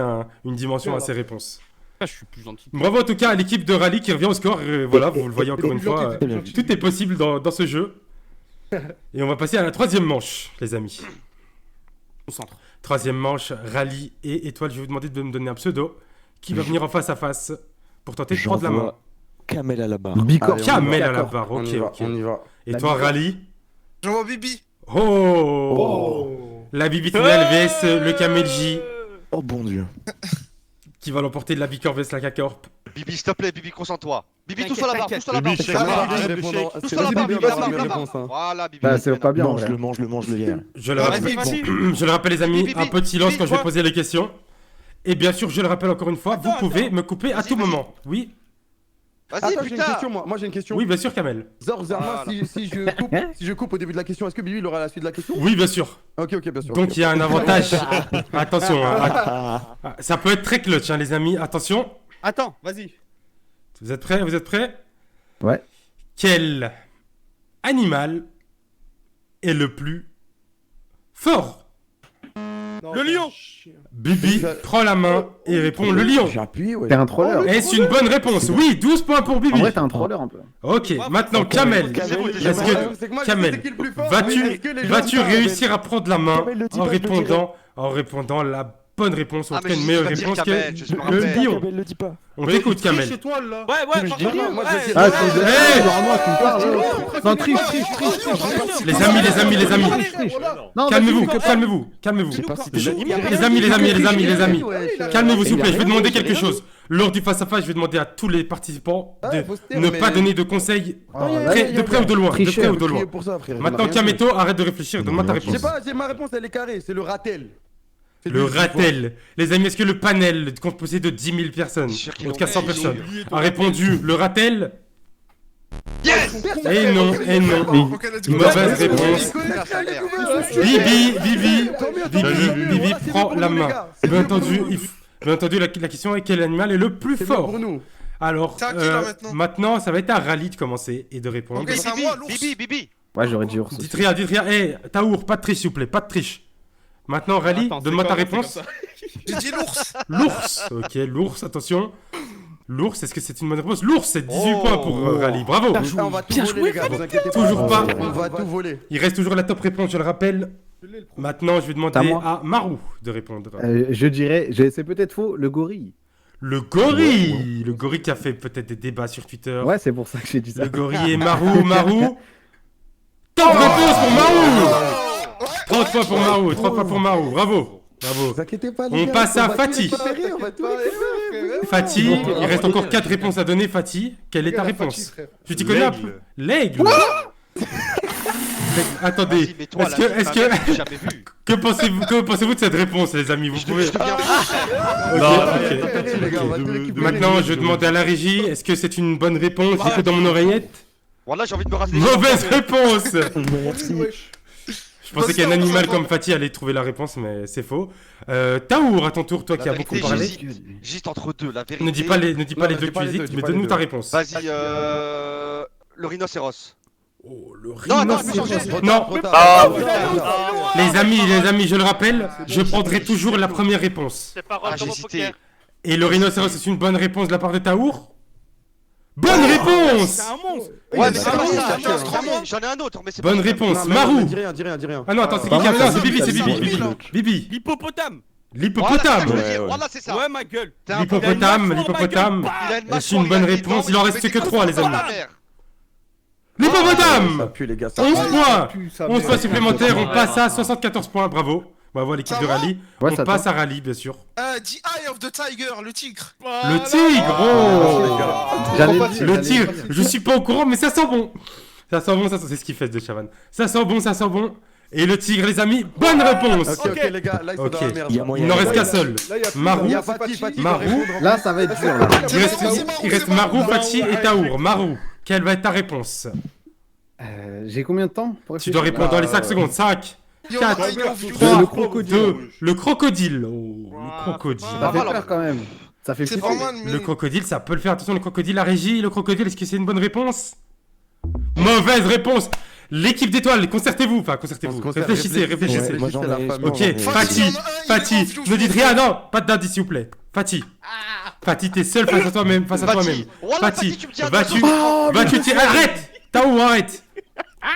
une dimension à ces réponses. Ah, je suis plus gentil. Bravo en tout cas à l'équipe de rallye qui revient au score. Voilà, vous le voyez encore une fois. c'est bien. Tout est possible dans ce jeu. Et on va passer à la troisième manche, les amis. Concentre. Troisième manche, rallye et étoile. Je vais vous demander de me donner un pseudo qui va venir en face à face pour tenter de prendre la main. J'envoie Kamel à la barre. Bicor. Allez, on y va. Kamel à la D'accord. barre, On ok, y va, ok. on y va. Et La toi, Bibi. rallye? J'envoie Bibi. Oh, La Bibi finale vs le Kamel J Oh bon Dieu. qui va l'emporter de la Bicor vs la K-Corp. Bibi, s'il te plaît, Bibi, concentre-toi. Bibi, tous T'inquiète, sur la barre, tous t'inquiète. sur la barre. Bibi, tous sur la chacun barre. va Vas-y, dire répondant. l'échec. Tous C'est sur la vas-y, barre, Bibi, Bibi, vas-y, la meilleure barre. réponse, hein. Voilà, Bibi. Bah, c'est pas bien en Mange vrai. le mange le hier. Je le rappelle, Vas-y. je le rappelle les amis, Bibi, un petit silence Bibi, quand je vais toi. poser les questions. Et bien sûr, je le rappelle encore une fois, vous Attends, pouvez attends. me couper à Vas-y, tout vas-y. moment. Oui. Vas-y, Attends, j'ai une putain. question, moi j'ai une question. Oui, bien sûr, Kamel. Zarma, si je coupe au début de la question, est-ce que Bibi il aura la suite de la question? Oui, bien sûr. Ok, bien sûr. Donc il y a un avantage. Attention, hein. Ça peut être très clutch, hein, les amis. Attention. Attends, vas-y. Vous êtes prêts? Vous êtes prêts? Ouais. Quel animal est le plus fort? Le lion. Bibi prend la main et répond le lion. J'ai appuyé, ouais. T'es un troller. Est-ce une bonne réponse? Oui, 12 points pour En Bibi. vrai, t'es un troller un peu. Ok, maintenant Kamel. Est-ce que Kamel, vas-tu réussir à prendre la main Kamel, le dis en pas, je le répondant la bonne réponse, ou en Ah, tout mais cas je une sais meilleure pas dire réponse Kamel, je sais que pas le Kamel. lion? Kamel, le dis pas. On t'écoute, Kamel. Chez toi là. Ouais, je dis rien, moi, je dis Ah, rien. tu me Hey normalement, tu me parles. Non, triche. Les amis. Non, Calmez-vous, vas-y, calmez-vous. Je sais pas si Je- t'es Les amis. Calmez-vous, s'il vous plaît, je vais demander rien quelque chose. Lors du face-à-faut, je vais demander à tous les participants de faut se taire, ne mais- pas donner de conseils Oh, de près ou de loin. De près ou de loin. Pour ça, frère. Maintenant, Kameto, arrête de réfléchir, donne-moi ta Je sais réponse. pas, ma réponse elle est carrée, c'est le ratel. C'est Le lui, c'est ratel. Les amis, est-ce que le panel composé de 10 000 personnes, Sûr qu'ils en tout cas l'ont 100 fait, personnes, ils a répondu le ratel? Yes. Et non. Ok, let's go. Mauvaise réponse. Frère, sa mère. Bibi prend la main. Bien entendu, la question est quel animal est le plus C'est bon fort? pour nous. Alors, C'est à qui, là, maintenant, ça va être à Rally de commencer et de répondre. Ok, c'est à moi, l'ours. Bibi. Ouais, j'aurais dit ours. Dites rien. Eh, Taour, pas de triche, s'il vous plaît, pas de triche. Maintenant, Rally, Attends, donne-moi c'est ta comment, réponse. c'est comme J'ai dit l'ours. L'ours. Ok, l'ours, attention. L'ours, est-ce que c'est une bonne réponse? L'ours, c'est 18 Oh. points pour Rally. Bravo. Ah, on va tout voler, les gars, vous inquiétez pas. Toujours pas. On va tout voler. Il reste toujours la top réponse, je le rappelle. Maintenant, je vais demander C'est à moi. à Marou de répondre. Je dirais, c'est peut-être faux, le gorille. Le gorille. Le gorille qui a fait peut-être des débats sur Twitter. Ouais, c'est pour ça que j'ai dit ça. Le gorille et Marou. Top réponse pour Marou. 30 points pour Marou, 3 points pour Marou. Bravo. Vous inquiétez pas, les On gars. passe à va tout Fatih. récupérer, on va tout récupérer. Fatih, il reste encore 4 réponses à donner. Fatih, quelle est ta réponse? Tu t'y connais un peu? L'aigle. Attendez, Vas-y, mets-toi est-ce là, que, est-ce j'ai que, jamais vu. que pensez-vous de cette réponse, les amis? Vous pouvez. Je deviens fou. Non, On va ok. tout récupérer, les gars, on va tout récupérer. Maintenant, je demande à la régie, est-ce que c'est une bonne réponse? J'écoute dans mon oreillette. Voilà, j'ai envie de me raser. Mauvaise réponse! Merci. Je pensais qu'un animal comme Fatih allait trouver la réponse, mais c'est faux. Taour, à ton tour, toi qui as beaucoup parlé. Juste entre deux, la vérité. Ne dis pas les Non, deux dis pas que les tu hésites, deux, dis mais pas les donne-nous deux. ta réponse. Vas-y, le rhinocéros. Oh, le Non, attends, je peux rhinocéros. changer. Non, Trop tard. les amis, je le rappelle, je prendrai toujours la première réponse. C'est pas Ah, rôle j'ai comme au hésité. poker. Et le rhinocéros, c'est une bonne réponse de la part de Taour? Bonne réponse! C'est un monstre. Ouais, mais mais c'est pas c'est ça. bon, J'en ai un autre, mais c'est Bonne pas réponse, Non, mais Marou! Dis rien, dis rien. Ah non, attends, c'est qui Bah, qui a moi, fait? ça, C'est Bibi, c'est c'est Bibi, ça. Bibi. Bibi, L'hippopotame. l'hippopotame! Voilà, c'est ça. Ouais, ma gueule. T'es un L'hippopotame, Il a une l'hippopotame. mâchoire, Il a une C'est une mâchoire, bonne il a des réponse, dents, il en mais reste fait que des 3, les trucs amis. dans la mer. Ça L'hippopotame! pue, les gars. ça 11 pue. points! Pue sa 11 mère. points supplémentaires, on passe à 74 points, bravo. Bravo à l'équipe de Rally. Ouais, On ça passe à Rally, bien sûr. The Eye of the Tiger, le tigre. Le tigre! Oh! Le tigre! Je suis pas au courant, mais ça sent bon! Ça sent bon, c'est ce qu'il fait de Chavan. Ça sent bon. Et le tigre, les amis, bonne réponse! Ok, les gars, là ils sont Ok. dans la merde. Il y a moyen. Il n'en reste qu'un seul. Marou, Il y a Fatih, Marou. doit répondre. Là, ça va être dur. Là. il reste Marou, Fatih et Taour. Marou, quelle va être ta réponse? J'ai combien de temps pour Tu dois répondre dans les 5 secondes. 5, Yo, 4, I love you. 3, Le crocodile. 2, le crocodile. Oh, le crocodile. Ça fait mal, peur quand même. Ça fait C'est flipper. vraiment une Le crocodile, ça peut le faire. Attention, le crocodile, la régie, le crocodile, est-ce que c'est une bonne réponse? Mauvaise réponse. L'équipe d'étoiles, concertez-vous. Enfin, concertez-vous. Réfléchissez. Ouais, moi, j'en ai- la famille. Ok, Fatih, Fatih, il y en a un, il Fatih, love you, ne dites rien, non, pas d'indice s'il vous plaît. Fatih, Fatih, t'es seul face à toi-même, Fatih. Voilà, Fatih, tu me dis un vas-tu, oiseau. vas-tu, arrête, Taou, arrête.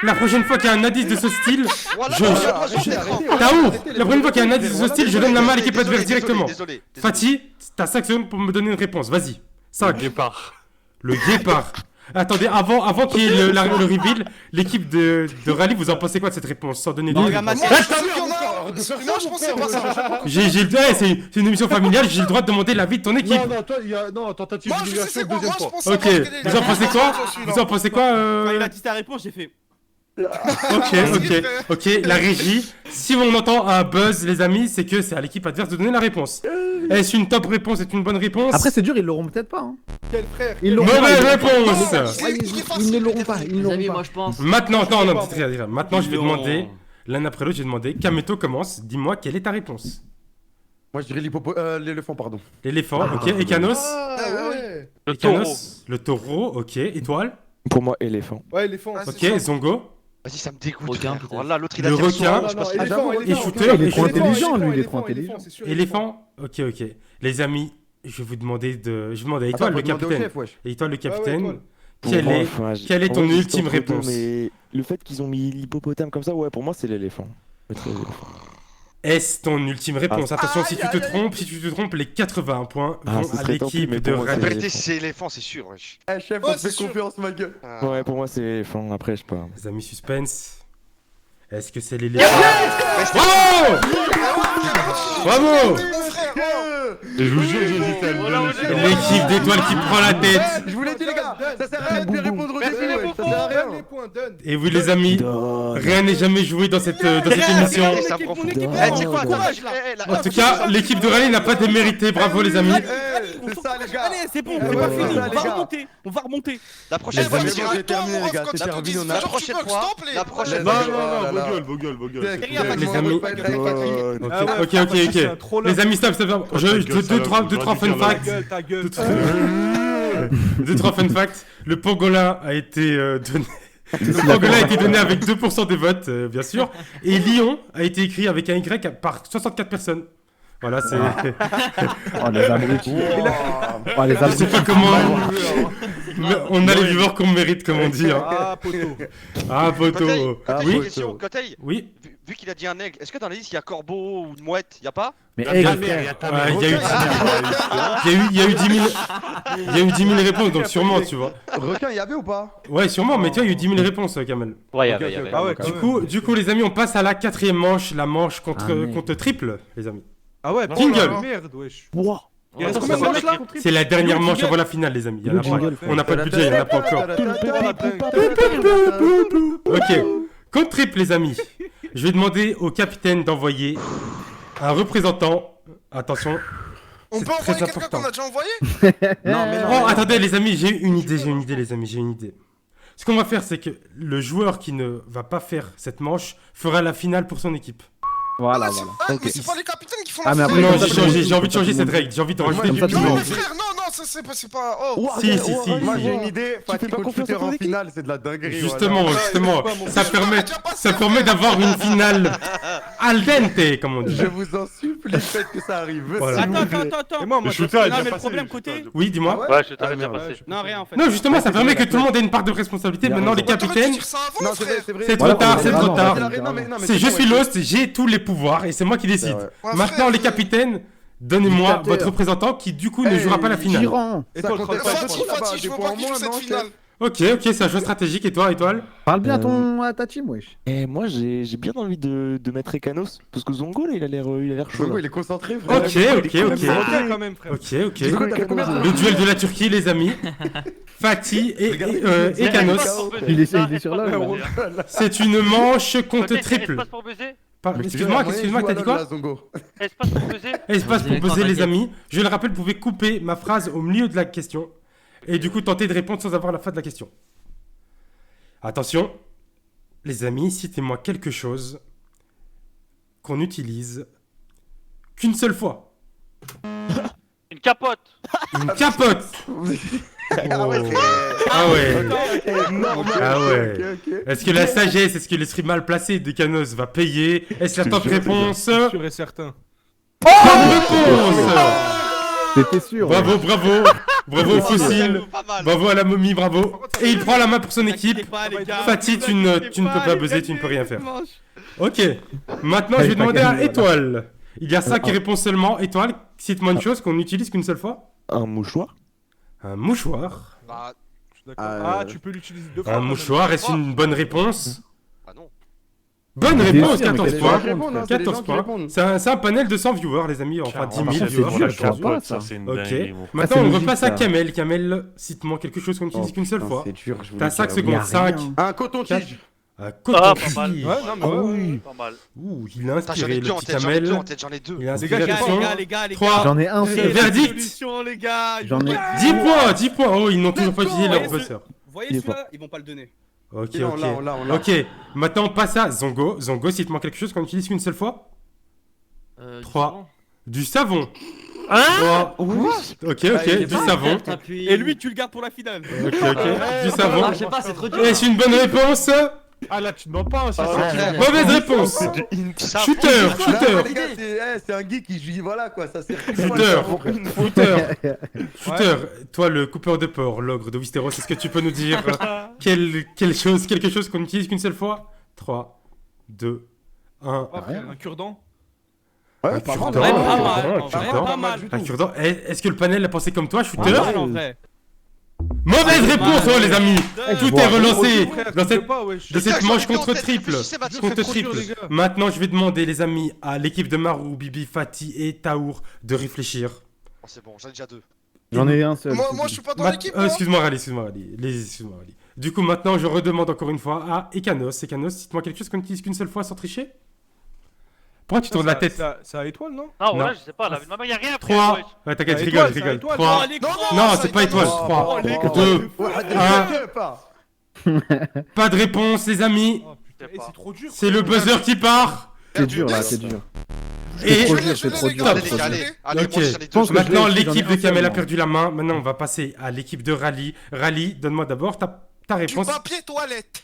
La prochaine fois qu'il y a un indice de ce style, Voilà, je- voilà, un oiseau d'écran. Taou, la prochaine fois qu'il y a un indice de ce style, je donne la main à l'équipe adverse Désolé, directement. désolé. Fatih, t'as 5 secondes pour me donner une réponse, vas-y. 5. Guépard. Le guépard. Attendez, avant qu'il y ait le reveal, l'équipe de Rally, vous en pensez quoi de cette réponse? Sans donner de Regarde ma Moi, tête. je suis sûr qu'il y en a un. Non, je pensais pas ça. J'ai le droit, c'est une émission familiale, j'ai le droit de demander l'avis de ton équipe. Non, toi, il y a. Non, tentative Moi, je sais d'humiliation, c'est quoi. deuxième Moi, je fois. pense Ok, savoir quel est le- vous en pensez quoi? Vous en pensez quoi Quand il a dit ta réponse, j'ai fait. Ok, la régie. Si on entend un buzz, les amis, c'est que c'est à l'équipe adverse de donner la réponse. Est-ce une top réponse? C'est une bonne réponse? Après, c'est dur, ils l'auront peut-être pas. Hein. Quel frère? Ils l'auront pas. Mauvaise ils- réponse! Ils ne l'auront pas. Ils ne Les l'auront amis, pas. moi je pense. Maintenant, Je sais non, pas, maintenant je vais Non. demander, l'un après l'autre, je vais demander, Kameto commence, dis-moi quelle est ta réponse? Moi, je dirais l'éléphant, pardon. L'éléphant, ok, Ekanos? Ah ouais. Le taureau. Ekanos, le taureau, ok, étoile, Pour moi, éléphant. Ouais, éléphant. Ah, ok, c'est ça. Zongo, Vas-y, ça me dégoûte. Requin, frère. peut-être. Voilà, l'autre il a Le dit requin. je sais pas si- Et shooter, il est trop éléphant, intelligent, lui, il est trop intelligent. éléphant, ok, les amis, je vais vous demander de, je vais demander à Attends, Étoile, faut le demander au capitaine, chef, wesh. et Étoile, le Étoile. capitaine, Pour quelle moi, est, enfin, quelle est en ton vrai, j'hésite ultime entre deux, réponse? Mais le fait qu'ils ont mis l'hippopotame comme ça, ouais, pour moi, c'est l'éléphant. Je mettrais l'éléphant. Est-ce ton ultime réponse? Attention, si tu te trompes, les 81 points Ah, vont ce à serait tant pis, l'équipe mais de pour moi, La c'est Rally. vérité, si c'est éléphant, c'est sûr, wesh. Eh, chef, Ouais, on te c'est fait sûr. confiance, ma gueule. Ah. Ouais, pour moi, c'est l'éléphant. Après, je sais pas. Les amis, suspense. Est-ce que c'est l'éléphant? Bravo! Bravo! Mon frère, oh. Je vous jure, j'hésite à le donner. L'équipe d'étoiles qui prend la tête. Je vous l'ai dit, les gars, ça sert à rien de bien répondre au début, wesh, ça sert à rien. Donne les points, donne. Et oui, les amis, rien n'est jamais joué dans cette émission. Et ça prend fou. équipe, Eh, tu sais quoi, courage, attends, là. là. En tout cas, l'équipe de Rally n'a pas démérité. Bravo, les amis. C'est ça, les gars. Allez, c'est bon, Ouais, c'est pas ouais, fini. ouais, On les va gars. remonter. On va remonter. La prochaine Les fois, amis, je dirai c'est terminé, les gars, Quand c'est tu terminé, dis on ce a- la genre, prochaine tu peux, fois, s'il te plaît. la prochaine Non, fois. non, non, vos gueules, vos gueules. Les amis. Ok. Les amis, stop. Deux, trois fun facts. Ta gueule. Deux, trois fun facts. Le pangolin a été donné. Le pangolin a été donné avec 2% des votes, bien sûr. Et Lyon a été écrit avec un Y par 64 personnes. Voilà, c'est. Oh, les abrutis. Oh, les Je sais abrutis. pas comment. Mais on a les viewers qu'on mérite, comme on dit. Hein. Ah, poteau. Ah, poteau. Coteil, Oui. une question. Coteil, Oui. vu qu'il a dit un aigle, est-ce que dans la liste il y a corbeau ou une mouette? Y a pas? Mais Il hey, y a frère. ta Ouais, mère. il y a eu 10 000 réponses, donc sûrement, tu vois. Requin, il y avait ou pas? Ouais, sûrement, mais tu vois, il y a eu 10 000 réponses, Kamel. Ouais, Ok, il y ok, avait. Ah ouais, Du coup, les amis, on passe à la quatrième manche, la manche Ah, merde. contre triple, les amis. Ah ouais, Jingle. Merde, wesh. Ouah. Il reste combien de manches là? C'est la dernière manche avant la finale, les amis. Il y en a Le pas. jingle, On n'a pas le budget, il n'y en a pas encore. Ok, contre triple, les amis. Je vais demander au capitaine d'envoyer un représentant. Attention. On C'est peut très envoyer quelqu'un important. qu'on a déjà envoyé? Non, mais Oh, attendez, les amis, j'ai une idée, les amis, j'ai une idée. Ce qu'on va faire, c'est que le joueur qui ne va pas faire cette manche fera la finale pour son équipe. Voilà, Ah, voilà. ah, Ok. mais c'est pas les capitaines qui font Ah, la mais après, finale. Non, comme ça, j'ai envie de changer cette règle, j'ai envie de rajouter Comme du ça, tout le Non, piment. monde- mais frère, non, c'est pas. Oh, Si. Moi, si. j'ai une idée. Fatih pas contre confiance shooter en ton en équipe finale, c'est de la dinguerie. Justement, voilà. ça permet d'avoir une finale al dente, comme on dit. Je vous en supplie, faites que ça arrive. Voilà. s'il vous Attends, plaît. attends. Et moi, Le Non, shooter a mais déjà le passé, problème le côté. shooter. Oui, dis-moi. Ouais, je t'avais Ah, déjà merde. passé. Non, rien en fait. Non, justement, ça permet que tout le monde ait une part de responsabilité. Il a Maintenant, les raison. t'aurais dû capitaines, dire ça avant, Non, c'est vrai, frère. c'est vrai. C'est trop Voilà, tard, c'est vraiment, trop tard. Non, mais C'est je bon, suis ouais. Lost, j'ai tous les pouvoirs et c'est moi qui décide. Ouais. Ouais, Maintenant, frère, les capitaines, donnez-moi Dictateur. votre représentant qui, du coup, ne Hey, jouera pas la finale. Tyran. Et Ça toi, le comptait troll pas, fight, Fatih, là-bas, Fatih, je des veux points pas en qu'il joue moins, cette non, finale. Ok, c'est un choix stratégique. Et toi, Étoile? Parle bien à ta team, wesh. Et moi, j'ai bien envie de mettre Ekanos. Parce que Zongo, là, il a l'air chaud. Zongo, là. il est concentré, frère. Ok. Requin quand même, frère. Ok. Zongo, t'as fait combien de Le duel de la Turquie, les amis. Fatih et Kanos. Il est sur là. Ouais, là. C'est une manche contre Côté, triple. Espace pour buzzer. Excuse-moi, t'as dit quoi? Zongo. Espace pour buzzer. Espace pour J'ai poser, les t'inquiète. amis. Je le rappelle, vous pouvez couper ma phrase au milieu de la question. Et du coup, tenter de répondre sans avoir la fin de la question. Attention. Les amis, citez-moi quelque chose qu'on utilise qu'une seule fois. Une capote. Une capote. Ah ouais, Ah ouais. Ah ouais. Ok. Est-ce que la sagesse, est-ce que l'esprit mal placé de Canos va payer? Est-ce la top réponse? Sûr et certain. Bonne réponse. T'étais sûr. Bravo au fossile. Pas mal. Bravo à la momie, bravo. Et il prend la main pour son équipe. Pas, les gars. Fatih, tu ne peux pas buzzer, tu ne peux rien faire. Ok. Maintenant, je vais demander à Étoile. Il y a 5 réponses seulement. Étoile, cite-moi une chose qu'on n'utilise qu'une seule fois. Un mouchoir. Un mouchoir. Bah, Je suis d'accord. Ah, tu peux l'utiliser deux fois. Un quand même. mouchoir, est-ce une bonne réponse? bah non. Bonne Bien réponse, sûr, mais 14 quel est points. le répondre, hein, c'est les 14 gens qui points. répondent. C'est un panel de 100 viewers, les amis. Enfin, 10 000 ça, c'est viewers. dur, je je crois crois. pas, ça. c'est une Ok. dinguerie, mon frère. Maintenant, c'est on logique, repasse à ça. Kamel. Kamel, cite-moi quelque chose qu'on n'utilise qu'une seule fois. C'est dur, je vous T'as le 5 dis. secondes. 5, Un coton-tige. Kotofi. pas mal. Ouais, non, mais Ah ouais, oui. Pas mal. Ouh, il a Putain, j'en ai inspiré deux le en petit tête, j'en ai deux Kamel. en tête, j'en ai deux. Il a Les inspiré gars, attention. les gars. Trois. J'en ai un C'est seul. Verdict. solution, les gars. J'en ai 10 points, 10 points. Oh, ils n'ont toujours pas utilisé leur Voyez buzzer. Vous voyez Il est celui-là, ils vont pas le donner. Ok, Et là, on l'a, on ok. l'a, on l'a. Ok, maintenant on passe à Zongo. Zongo, s'il te manque quelque chose qu'on n'utilise qu'une seule fois. 3. Du savon. Hein? Oui. Ok, ok, du savon. Et lui, tu le gardes pour la finale. Ok, ok. Du savon. Ah, je sais pas, c'est trop dur. Est-ce une bonne réponse? Ah là, tu ne demandes pas, hein, ça Ah, c'est ouais. Mauvaise réponse. Ça, Shooter, Là, shooter, les gars, c'est un geek qui joue, voilà quoi, ça sert. shooter, shooter. Toi, le coupeur de porc, l'ogre de Westeros, est-ce que tu peux nous dire quelque chose qu'on n'utilise qu'une seule fois? 3, 2, 1. Un cure-dent. Ouais, pas mal. cure-dent. Ouais, un pas mal. cure-dent, En un vrai, cure-dent. pas mal. Un cure-dent. Est-ce que le panel a pensé comme toi, Pas shooter? mal, en vrai. Mauvaise réponse, oh les amis. Tout est relancé frère, dans tu peux cette pas, wesh. de Les gars, cette j'en ai manche deux en contre tête, triple. réfléchissez, Mathieu. Contre trop dur, triple. les gars. Maintenant, je vais demander, les amis, à l'équipe de Marou, Bibi, Fatih et Taour de réfléchir. Oh, c'est bon, j'en ai déjà deux. J'en ai un seul. Moi, je suis pas dans l'équipe. moi. Excuse-moi, Rally, excuse-moi, Rally. Excuse-moi, Rally. Du coup, maintenant, je redemande encore une fois à Ekanos. Ekanos, cite-moi quelque chose qu'on n'utilise qu'une seule fois sans tricher. Pourquoi tu tournes la tête? C'est à étoile, non? Non, Non. ouais, je sais pas, la vie de ma mère, y'a rien après. 3. wesh. Ouais, t'inquiète, je C'est rigole, je étoile, rigole. c'est 3. l'écran. Non, ça c'est pas étoile. étoile. 3, les gars. 2, pas de réponse, les amis. Oh putain, Je sais pas. c'est trop dur. C'est le buzzer qui part. C'est dur là, c'est dur. Et trop Je dur, l'ai, c'est je trop l'ai, les dur. gars. Allez, les gars, allez. Allez, Ok. moi, j'en ai deux. pense que Maintenant, je l'ai, l'équipe j'en ai de un Kamel a seul, perdu la main. Maintenant, on va passer à l'équipe de Rally. Rally, donne-moi d'abord ta Du réponse. papier toilette.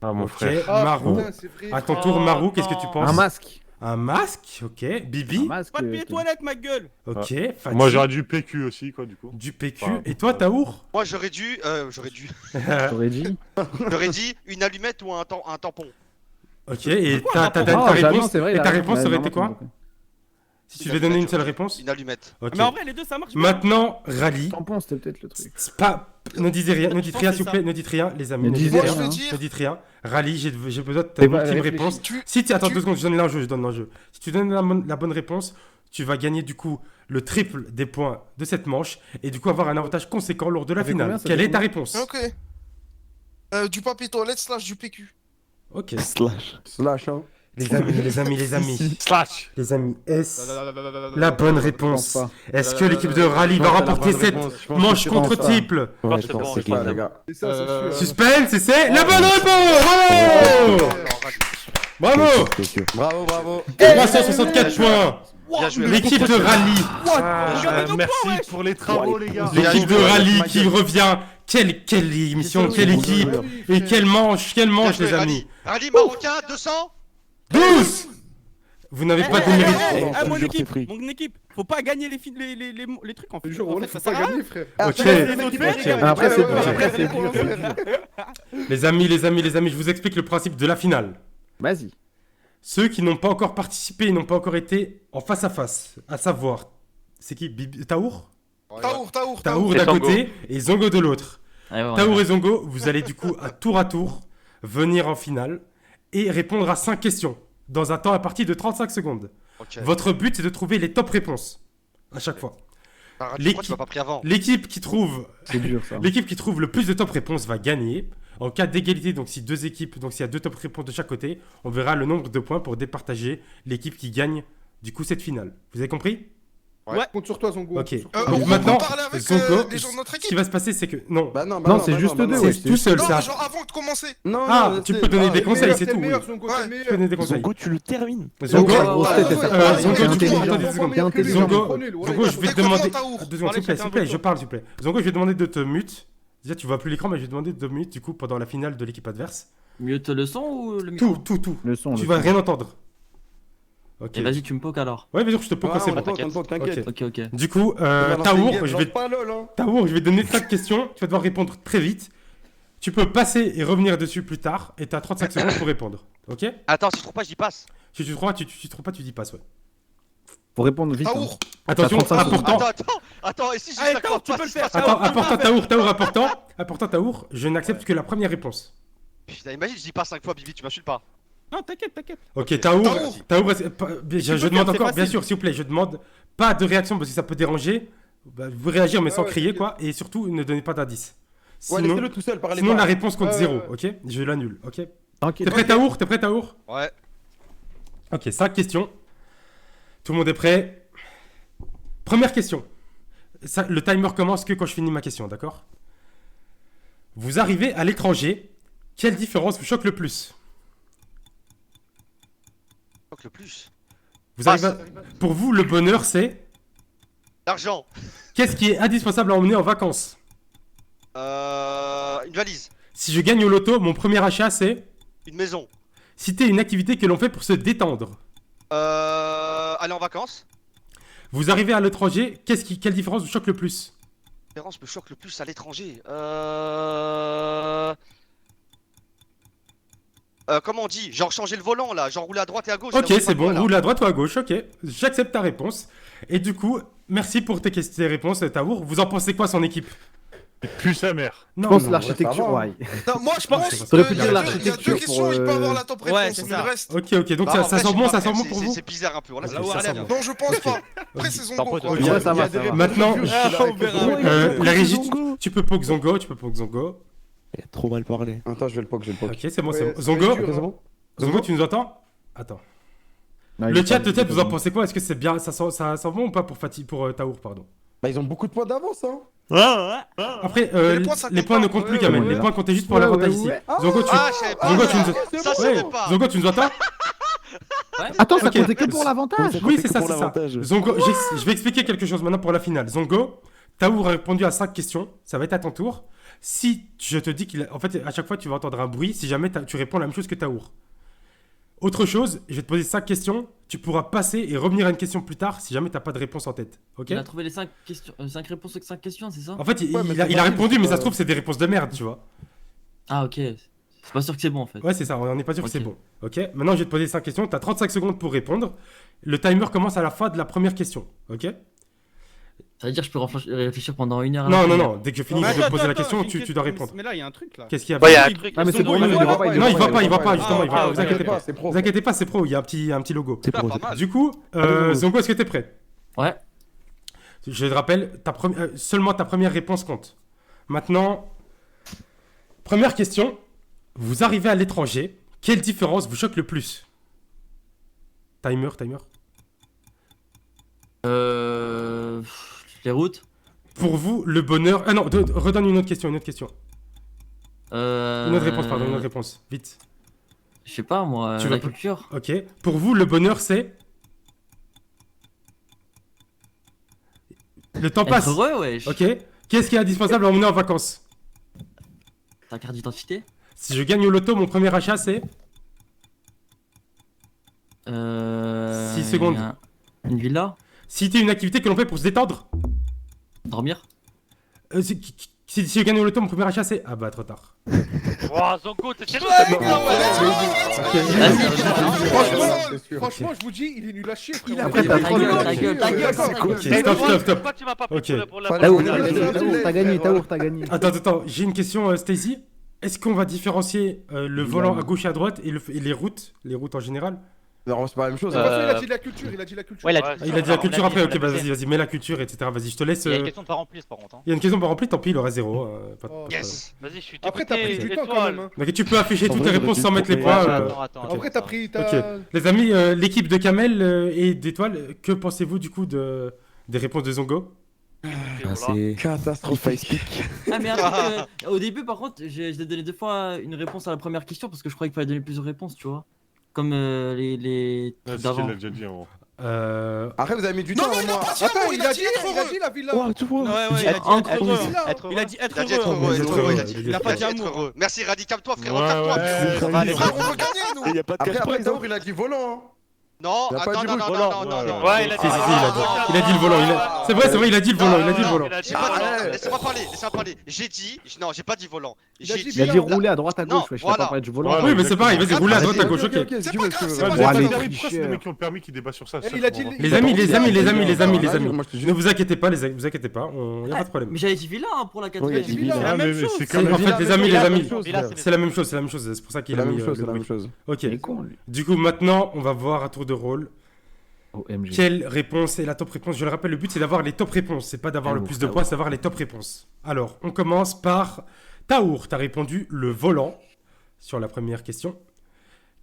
Ah, mon Ok, frère. Marou. putain, c'est vrai. À ton tour, Oh, Marou, qu'est-ce que non. tu penses? Un masque. Un masque, ok. Un Bibi, masque. Pas de pied toilette, ma gueule. ok. Fatih, Moi j'aurais du PQ aussi, quoi, du coup. du PQ. Enfin, Et toi, Taour? Moi, j'aurais T'aurais dit. dit une allumette ou un tampon. Ok, et quoi, ta rapport Ah, réponse, non, c'est vrai, et il a ta raison. réponse Ouais, aurait non, été non, quoi? c'est bon. Si tu devais donner une seule réponse? Une allumette. Ok. Mais en vrai, les deux, ça marche. Maintenant, Rally. Tampon, c'était peut-être le truc. C'est pas... Ne dites rien, ne dites pense rien, que s'il vous c'est plaît, ne dites rien, les amis. Ne Ne dites disez Moi, rien. je rien. veux hein. Ne dire. dites rien. Rally, j'ai besoin de ta Mais bah, ultime réfléchis. réponse. Tu- Si tu attends tu- 2 secondes, je donne l'enjeu, je donne l'enjeu. Si tu donnes la bonne réponse, tu vas gagner du coup le triple des points de cette manche et du coup avoir un avantage conséquent lors de la Ça fait finale. combien, ça Quelle fait est ta combien réponse? Ok. Du papier toilette slash du PQ. Ok. Slash. Slash, hein. Les amis, Slash. les amis, est-ce La la bonne Je pense réponse? pas. Est-ce que l'équipe de Rally va remporter cette manche contre triple? Ouais, c'est je bon, pense c'est que bon, c'est les gars. C'est ça, c'est sûr. Suspense, et c'est la bonne réponse! Bravo! Bravo! Bravo, bravo. 364 points! Bien joué. L'équipe de Rally! Merci pour les travaux, les gars. L'équipe de Rally qui revient! Quelle émission, quelle équipe! Et quelle manche, Bien les joué, amis! Rallye marocain, 200. 12! Vous n'avez pas de mérite. Mon je jure, équipe, c'est free. mon équipe. Faut pas gagner les trucs en fait. Je jure, En on fait, faut ça pas sert à rien. gagner, frère. Ok. Après, c'est dur. ouais, Après, ouais, c'est dur. c'est dur. Les amis, je vous explique le principe de la finale. Vas-y. Ceux qui n'ont pas encore participé, n'ont pas encore été en face à face, à savoir, c'est qui? Taour? Taour d'un Zongo. côté et Zongo de l'autre. Ouais, ouais, Taour ouais. et Zongo, vous allez du coup à tour venir en finale et répondre à 5 questions dans un temps imparti de 35 secondes. Ok. Votre but c'est de trouver les top réponses à chaque fois. Rallye, pourquoi tu m'as pas pris avant? L'équipe qui trouve C'est dur ça. L'équipe qui trouve le plus de top réponses va gagner. En cas d'égalité, donc si deux équipes, donc s'il y a 2 top réponses de chaque côté, on verra le nombre de points pour départager l'équipe qui gagne du coup cette finale. Vous avez compris? Compte sur toi, Zongo. Ok. Sur toi. Donc On maintenant, peut parler avec Zongo, des gens de notre ce qui équipe. va se passer, c'est que non, Non, c'est juste deux, ouais. c'est tout seul Non, ça. mais genre avant de commencer. Non, Ah, non, tu c'est- peux donner des ah, conseils, c'est T'es tout. le meilleur, Oui. Zongo, Ouais. t'es le Tu peux meilleur. donner des conseils. Zongo, tu le termines. Zongo, Zongo, Zongo, du coup, intelligent. attendez 2 secondes. T'es intelligent. Zongo, Zongo, je vais te demander. Taour. 2 secondes, s'il te plaît, s'il te plaît, je parle, s'il te plaît. Zongo, je vais te demander de te mute. Déjà, tu vois plus l'écran, mais je vais te demander de te mute du coup pendant la finale de l'équipe adverse. Mute le son ou le micro? Tout. Le son. Tu le vas son. rien entendre. Ok. Et vas-y, tu me poques alors. Ouais, bien sûr, je te poke quand c'est bon. T'inquiète. Ok, ok. Du coup, Taour, je vais te donner 5 questions. Tu vas devoir répondre très vite. Tu peux passer et revenir dessus plus tard. Et tu as 35 secondes pour répondre. Ok? Attends, si je trouve pas, j'y passe. Si tu trouves pas, tu trouves pas, tu dis passe, ouais. Faut répondre vite. hein. Taour. Attention, 35 secondes. important. Attends, et si j'ai Allez, 50 Taour, tu peux le faire. Attends, important, Taour, important, Taour. Je n'accepte que la première réponse. Putain, imagine, je dis pas 5 fois, Bibi, tu m'insultes pas. Non, t'inquiète. Ok, Taour, Tu je peux demande faire, c'est encore, bien facile. sûr, s'il vous plaît, je demande pas de réaction parce que ça peut déranger. Bah, vous pouvez réagir, mais sans ouais, crier, t'inquiète. quoi. Et surtout, ne donnez pas d'indices. Ouais, Sinon, laissez-le tout seul, parlez sinon pas. la réponse compte Ouais, 0, ouais. ok? Je l'annule, ok? T'inquiète. T'es prêt, Taour? T'es prêt, Taour? Ouais. Ok, 5 questions. Tout le monde est prêt. Première question. Le timer commence que quand je finis ma question, d'accord? Vous arrivez à l'étranger. Quelle différence vous choque le plus? Le plus. Vous arrivez Pour vous, le bonheur, c'est... L'argent. Qu'est-ce qui est indispensable à emmener en vacances? Une valise. Si je gagne au loto, mon premier achat, c'est... Une maison. Citez une activité que l'on fait pour se détendre. Aller en vacances. Vous arrivez à l'étranger, quelle différence vous choque le plus? La différence me choque le plus à l'étranger. Comment on dit? Genre changer le volant là, genre rouler à droite et à gauche. Ok, là, c'est bon, là. roule à droite ou à gauche, ok. J'accepte ta réponse. Et du coup, merci pour tes réponses, Taour. Vous en pensez quoi, son équipe? Plus sa mère. Je pense l'architecture, ça va. ouais. Non, moi je pense Ça T'aurais pu qu'il y dire a l'architecture deux questions, il peut avoir la top réponse, Ouais, c'est mais ça. le reste. Ok, donc Non, ça en vrai, sent je bon, sais ça pas, sent bon c'est- pour c'est- vous? C'est bizarre un peu. Là, Là où ça elle a sent bon. Non, je pense pas. Après, c'est son go, quoi. Ok. Ouais, ça va, Il y a des ça va. réponses Maintenant, dures, je suis là avec le on Zongo. verra. la régie, Zongo. tu peux poke Zongo, Il a trop mal parlé. Attends, je vais le poke, Ok, c'est bon, Ouais, c'est bon. ça va Zongo, être dur, hein. Zongo, tu nous entends? Attends. Non, il Le est chat, pas- peut-être, vous en pensez quoi? Est-ce que c'est bien, ça sent bon ou pas pour Taour, pardon? Bah, ils ont beaucoup de points d'avance, hein. Après, Mais les points, ça les compte points pas. ne comptent plus, Ouais, Kamel. ouais, Les ouais. points comptaient juste pour Ouais, l'avantage ouais, ici. ouais. Zongo, tu... Ah, je savais pas. Zongo, tu nous... Ça, je Ouais, savais pas. Zongo, tu nous entends? Attends, ça Ok. comptait que pour l'avantage. Oui, c'est ça, pour c'est ça. l'avantage. Zongo, je vais expliquer quelque chose maintenant pour la finale. Zongo, Taour a répondu à 5 questions. Ça va être à ton tour. Si je te dis en fait, à chaque fois, tu vas entendre un bruit si jamais tu réponds la même chose que Taour. Autre chose, je vais te poser 5 questions. Tu pourras passer et revenir à une question plus tard si jamais tu n'as pas de réponse en tête. Ok? Il a trouvé les 5 questions, 5 réponses aux 5 questions, c'est ça? En fait, Ouais, mais il a c'est répondu, mais ça pas- se trouve, c'est des réponses de merde, tu vois. Ah, ok. C'est pas sûr que c'est bon en fait. Ouais, c'est ça, on n'est pas sûr que Ok. c'est bon. Ok? Maintenant, je vais te poser 5 questions. Tu as 35 secondes pour répondre. Le timer commence à la fin de la première question. Ok? Ça veut dire que je peux réfléchir pendant 1 heure. Non, non, non. Dès que je finis Mais de te attends, poser la attends, question, j'ai une tu dois question. répondre. Mais là, il y a un truc là. Qu'est-ce qu'il y a? Ouais, il y a un Vas-y. truc. Ah, mais c'est Zongo, bon, il il voit va pas, pas. Non, il va pas, justement, Ah, il va. ok, Vous ok, inquiétez ok. pas. C'est pro. Vous inquiétez pas, c'est pro. Il y a un petit logo. C'est Ah, pro. pas mal. Du coup, Allez, Zongo, est-ce que t'es prêt? Ouais. Je te rappelle, seulement ta première réponse compte. Maintenant, première question. Vous arrivez à l'étranger. Quelle différence vous choque le plus? Timer. Les routes. Pour vous, le bonheur... Ah non, redonne une autre question. Une autre réponse, pardon, une autre réponse. Vite. Je sais pas moi, Tu la vas pas- culture. Ok. Pour vous, le bonheur, c'est... Le temps passe. Être heureux, wesh. Ok. Qu'est-ce qui est indispensable à emmener en vacances? Ta carte d'identité. Si je gagne au loto, mon premier achat, c'est... 6 secondes. Une villa. Citer une activité que l'on fait pour se détendre. Dormir. Si je gagne au loto, mon premier achat, c'est... Ah bah, trop tard. Wow, Zongo, t'es sérieux? Franchement, je vous dis, il est nul à chier, frère. Après, t'as Ta trop gueule, de- ta gueule, ta gueule, ta gueule. Ok, stop. Pourquoi tu m'as pas pris Ok. pour la Taour, Taour, t'as gagné, Taour, t'as gagné. Attends, j'ai une question, Stacy. Est-ce qu'on va différencier le volant à gauche et à droite et les routes en général? Non, c'est pas la même chose. De toute façon, il a dit la culture, il a dit la culture. Ouais, Ah, il a dit la culture après, ok, bah vas-y, mets la culture, etc. Vas-y, je te laisse. Il y a une question de pas remplie par contre. Il y a une question pas remplie, tant pis, il aura 0. Oh, Yes. Vas-y, je suis Après, t'as pris du temps quand même. Hein. Donc tu peux afficher En toutes vrai, les réponses j'aurais sans dû mettre les te points. trouver. Attends. Après, t'as pris ta. Ok. Les amis, l'équipe de Kamel et d'Étoile, que pensez-vous du coup des réponses de Zongo? Ah, c'est catastrophique. Ah mais un truc, au début par contre, j'ai donné 2 fois une réponse à la première question parce que je croyais qu'il fallait donner plusieurs réponses, tu vois. Comme les C'est trucs ce qu'il d'avant. a déjà dit avant. Après, vous avez mis du Non, temps, non, il a moi. pas dit Attends, amour, il a dit être heureux. la villa. Ouah, tu vois. Ouais, Il ouais, dit il a dit être être heureux. heureux. Il a dit Il être a dit être heureux. heureux, Il a être dit heureux, il a être dit. heureux. Il a pas dit être amour. heureux. Merci, radicale-toi, frérot, Ouais, calme-toi. ouais. Ça va, Les frères, on veut gagner, Il nous. y a pas de Après, cache-paille. Taour, il a dit volant. hein. Non, Il a pas attends, dit non, rouge, non, volant. non, non, non. Ouais, il a dit. il a dit le volant. C'est vrai, il a dit le volant. Il a dit le volant. Il a dit J'ai pas volant. dit- Laissez-moi parler. J'ai dit. Non, j'ai pas dit volant. Il a J'ai dit Il a dit rouler à droite à Non, gauche, wesh, il a pas voilà. parlé du volant. Voilà. Oui, mais c'est pareil, vas-y, roulez à droite, à gauche, ok. C'est pas grave, c'est Ouais, pas mais grave. Ouais, mais pourquoi c'est tricheur. les mecs qui ont permis qui débattent sur ça? Il a dit Les amis, Moi, je te ne vous inquiétez pas, vous inquiétez pas, il n'y a pas de problème. Mais j'avais dit villa hein, pour la Oui, quatrième. il a dit villa. Ah, mais c'est C'est- comme en fait, les amis, Villa, c'est la même chose, c'est pour ça qu'il C'est a la mis même chose, le c'est la même bruit. chose. Ok, Il est con, lui. du coup, maintenant, on va voir à tour de rôle OMG. quelle réponse est la top réponse. Je le rappelle, le but c'est d'avoir les top réponses, c'est pas d'avoir Ah le bon, plus de ah points, bon. c'est d'avoir les top réponses. Alors, on commence par Taour, t'as répondu le volant sur la première question.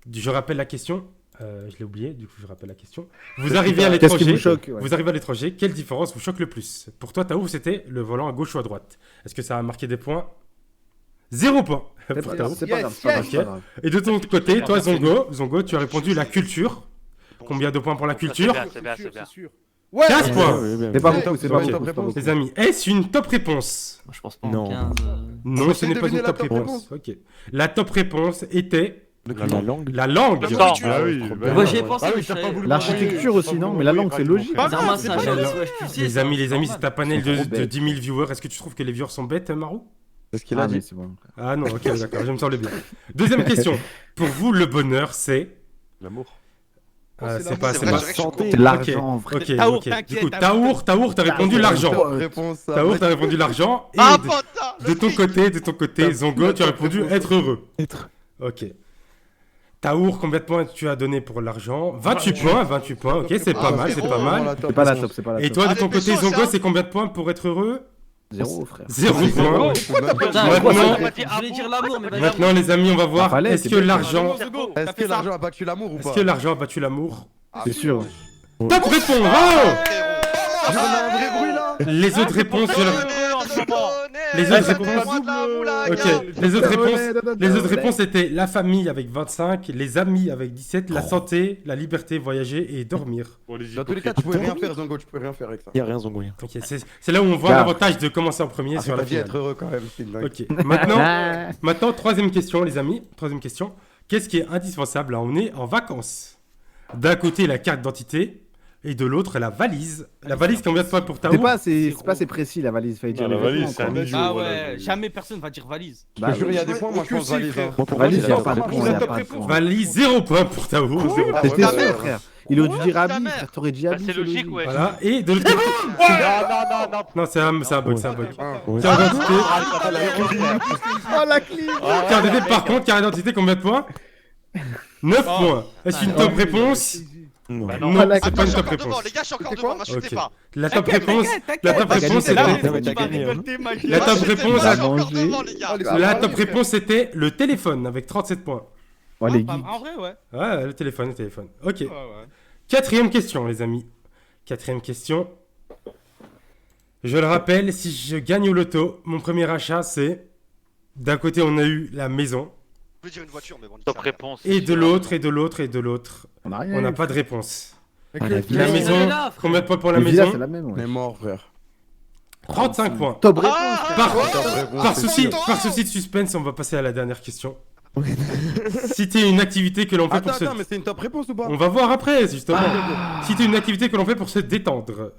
Je rappelle la question. Je l'ai oublié, du coup je rappelle la question. Vous arrivez à Qu'est-ce qui l'étranger. vous choque ouais. Vous arrivez à l'étranger, quelle différence vous choque le plus? Pour toi, Taour, c'était le volant à gauche ou à droite? Est-ce que ça a marqué des points? 0 point pour Taour. C'est pas grave, c'est pas grave, c'est pas grave. Et de ton côté, toi, Zongo, tu as répondu la culture. Combien de points pour la culture? C'est bien. 15 points. C'est pas bon, c'est pas Ok. bon. c'est pas bon. Les amis, est-ce une top réponse? Moi, je pense pas en Non. 15. Non, ce n'est pas deviner une la top top réponse. Ok. La top réponse était La langue. la langue. Attends. Ah oui, bah, Moi, j'y ai pensé, ah mais oui, je t'as pas savais- voulu. L'architecture aussi, non? Mais la langue, c'est logique. Pas Les armes à grave, c'est ça, pas j'avais- grave. ouais, tu sais, Les ça, amis, c'est c'est normal. un panel Ils sont trop de bêtes. 10 000 viewers. Est-ce que tu trouves que les viewers sont bêtes, Marou? C'est ce qu'il a Ah, mais dit. c'est bon. Ah non, ok, d'accord, je me semblais bien. Deuxième question. Pour vous, le bonheur, c'est... L'amour. c'est pas... C'est C'est vrai, pas... je dirais que je suis C'est con. l'argent, en vrai. Ok, Taour, ok. Du t'inquiète, coup, t'inquiète. Taour, t'as répondu l'argent. Réponse ça. Taour, t'as répondu l'argent. Et Ah, de- putain, de ton côté, Zongo, tu as répondu être heureux. Être. Ok. Taour, combien de points tu as donné pour l'argent? 28 points, 28 points, ok, c'est pas mal, c'est pas mal. C'est pas la top, c'est pas la Et top. toi, de Avec ton mes côté, sauces, Zongo, hein. c'est combien de points pour être heureux? 0, frère. 0 points. Putain, Maintenant- je voulais dire l'amour, mais vas-y. Maintenant, les amis, on va voir, fallait, est-ce c'est que bien. l'argent... Est-ce que l'argent a battu l'amour ou Est-ce pas? que l'argent a battu l'amour? C'est sûr. Top réponse, bravo! On a un vrai bruit là. Les autres réponses, je leur- Les autres réponses- Ok, les autres réponses étaient la famille avec 25, les amis avec 17, la santé, la liberté, voyager et dormir. Pour les Dans tous les cas, tu pouvais rien faire, Zongo, tu pouvais rien faire avec ça. Y'a rien, Zongo. rien. Ok, c'est là où on voit Car- l'avantage de commencer en premier Ah, sur la t'as dit finale. être heureux quand même, c'est une dingue. Ok, maintenant, troisième question, les amis. Troisième question. Qu'est-ce qui est indispensable là? On est en vacances. D'un côté, la carte d'identité et de l'autre, la valise. La valise, combien de points pour Taour? C'est pas assez précis la valise, fallait dire Non, les la valise, vêtements, c'est un quoi. bijou. Ah voilà. ouais, jamais personne va dire valise. Je te jure, il y a des points, moi je pense valise. hein. Moi, pour moi, Valise, c'est il y a la pas de top point, il y a top pas de réponse. point. Valise, 0 point pour Taour. Ah, T'étais ouais, sûr, ouais. frère. Il aurait dû dire ta habit, mère. frère. T'aurais dit Bah, habit. c'est logique, ouais. Voilà, et de l'autre côté... Non, c'est un bug, c'est un bug. Ouais. Carte d'identité, Oh la clé. carte d'identité, par contre, carte d'identité, combien de points? 9 points. Est-ce une top réponse? Non. Non, Voilà, c'est pas une je suis top encore devant, réponse. les gars, je suis encore C'était devant, quoi m'insultez Ok. pas. La top réponse, la top T'as réponse gagné, c'était... Non, mais t'as gagné, hein. La top M'insultez réponse, pas, je la- suis encore manger. devant, les gars. La top réponse c'était le téléphone avec 37 points. Oh les Ah, geeks. en vrai, ouais. Ouais, le téléphone. Ok. Ouais, ouais. Quatrième question, les amis. Quatrième question. Je le rappelle, si je gagne au loto, mon premier achat c'est... D'un côté, on a eu la maison. Je veux dire une voiture, mais bon. Top réponse. Et de l'autre, et de l'autre, et de l'autre. On a rien. On n'a pas de réponse. Ah, la La villa. Mais maison, elle est là, frère. combien de points pour la Les villas, maison? c'est la même, On est ouais. mort, frère. 35 points. Top réponse. Par souci de suspense, on va passer à la dernière question. Citer une activité que l'on fait pour se... Attends, mais c'est une top réponse ou pas? On va voir après, justement. Citer une activité que l'on fait pour se détendre.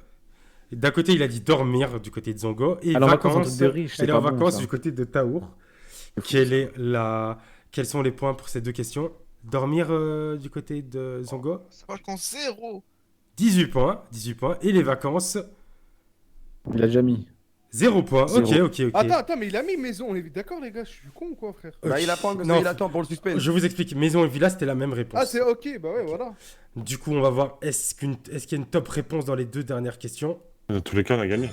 D'un côté, il a dit dormir du côté de Zongo. Et Alors, vacances, un vacances, truc de riche, c'est elle est en pas bon, vacances ça. du côté de Taour. Quels sont les points pour ces deux questions? Dormir du côté de Zongo, Ça va qu'en 0. 18 points. Et les vacances, Il a déjà mis. 0 points. Ok. Attends, mais il a mis maison, on est d'accord, les gars, je suis con ou quoi, frère? Bah, il a pas Non, il attend pour le suspense. Je vous explique. Maison et villa, c'était la même réponse. Ah, c'est ok, bah ouais, voilà. Du coup, on va voir est-ce qu'il y a une top réponse dans les deux dernières questions. Dans tous les cas, on a gagné.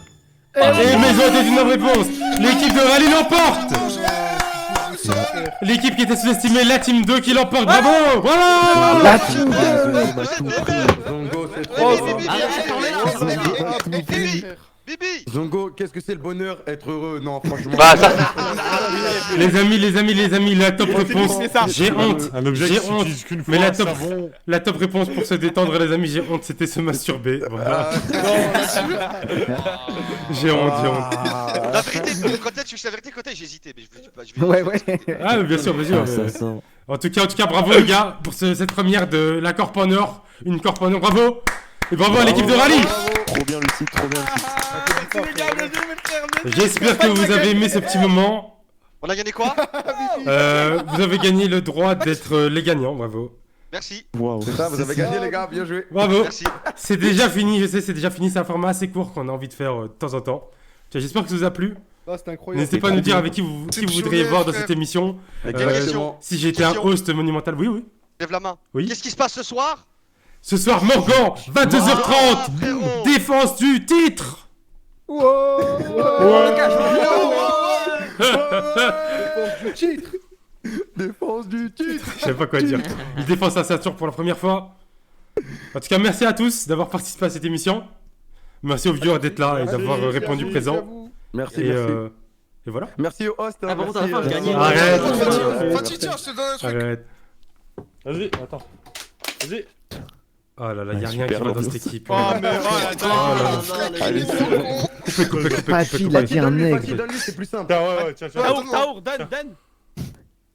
Et Maison était une bonne réponse. L'équipe de Rally l'emporte. L'équipe qui était sous-estimée, la team 2 qui l'emporte. Bravo. Voilà. La team Zongo, c'est Oh, trop. Bibi, Bibi, Bibi. Zongo, qu'est-ce que c'est le bonheur? Être heureux? Non, franchement. Bah, ça. Les amis, la top réponse. J'ai honte. Un objet J'ai qui honte. s'utilise qu'une fois, Mais la un top, savon. la top réponse pour se détendre, les amis, j'ai honte, c'était se masturber. Voilà. J'ai honte. La vérité, côté, tu sais la vérité, côté, j'ai hésité, mais je vais. Ouais, ouais. Ah, mais bien sûr. Ah, ça sent. En tout cas, bravo les gars pour cette première de la Corp en or. Une Corp en or, bravo. Et bravo à l'équipe de Rally. Trop bien, Lucie, trop bien. J'espère que vous avez aimé ce petit moment. On a gagné quoi? Vous avez gagné le droit d'être les gagnants, bravo. Merci. Waouh. C'est ça, vous avez gagné, les gars, bien joué. Bravo. Merci. C'est déjà fini, je sais, c'est déjà fini. C'est un format assez court qu'on a envie de faire de temps en temps. J'espère que ça vous a plu. Ah, c'était incroyable. N'hésitez pas à nous dire avec qui vous voudriez voir dans cette émission. Question. Si j'étais un host monumental, oui. Lève la main. Oui. Qu'est-ce qui se passe ce soir? Ce soir, Morgan, 22h30, frérot. défense du titre. Titre. Défense du titre. Je sais pas quoi dire. Il défend sa ceinture pour la première fois. En tout cas, merci à tous d'avoir participé à cette émission. Merci aux viewers d'être là et d'avoir répondu présent. Merci, Et, merci. et voilà. Merci au host. Ah, par contre, à la fin, je gagnais. Arrête. Fatih, tiens, je te donne un truc. Arrête. Vas-y, attends. Vas-y. Oh là là, y'a Ouais, rien qui super va dans ambiance. cette équipe. Oh, mais Allez, Coupez. Fatih, il a dit un Fatih, aigle. donne-lui, c'est plus simple. Tiens, ouais, tiens. Taour, Dan.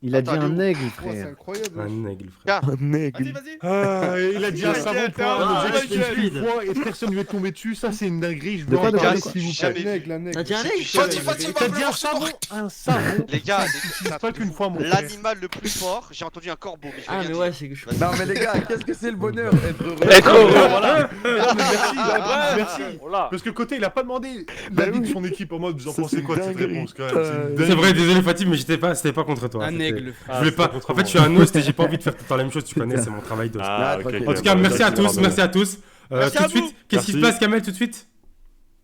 Il a dit Attends, un aigle, C'est frère. incroyable. Un aigle, frère. Un aigle. Vas-y. Ah, il a dit un savon point, Ah, l'objectif ouais, une fois et personne ne lui est tombé dessus, ça c'est une dinguerie, je De quoi, dois en de parler quoi, s'il vous plaît. Jamais vu. Un aigle. T'as dit un aigle Fatih, Fatih, T'as va dit me un voir savon, sur un savon. Les gars, C'est pas qu'une fois mon frère. l'animal le plus fort, j'ai entendu un corbeau, mais je vais Ah, rien mais dire. ouais, c'est que je suis. Non, mais les gars, qu'est-ce que c'est le bonheur être heureux? Être heureux, voilà. Merci, merci. Voilà. Parce que côté, il a pas demandé l'avis de son équipe en mode vous en Ça, pensez c'est quoi de cette dinguerie. réponse quand même. C'est une C'est dinguerie. vrai, désolé Fatih, mais c'était pas contre toi. Un C'était- aigle, Je frère. voulais pas. contre En fait, moi. je suis un host et j'ai pas envie de faire tout le temps la même chose. Tu connais, c'est mon travail d'host. Ah, ok. En En tout cas, merci à tous, merci à tous. Merci Tout à de suite, vous. qu'est-ce qui se Merci. passe, Kamel, tout de suite?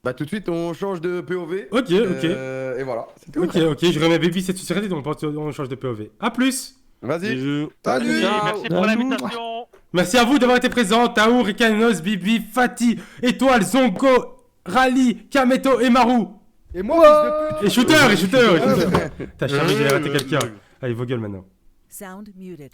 Bah, tout de suite, on change de POV. Ok. Et voilà, c'est tout. Ok, je remets Baby cette société, donc on change de POV. A plus. Vas-y. Bisous. Salut. Merci pour l'invitation. Merci à vous d'avoir été présents. Taour, Ikanos, Bibi, Fatih, Étoile, Zonko, Rally, Kameto et Maru. Et moi, fils de pute. Et Shooter. T'as chargé, j'ai raté quelqu'un. Allez, vos gueules maintenant. Sound muted.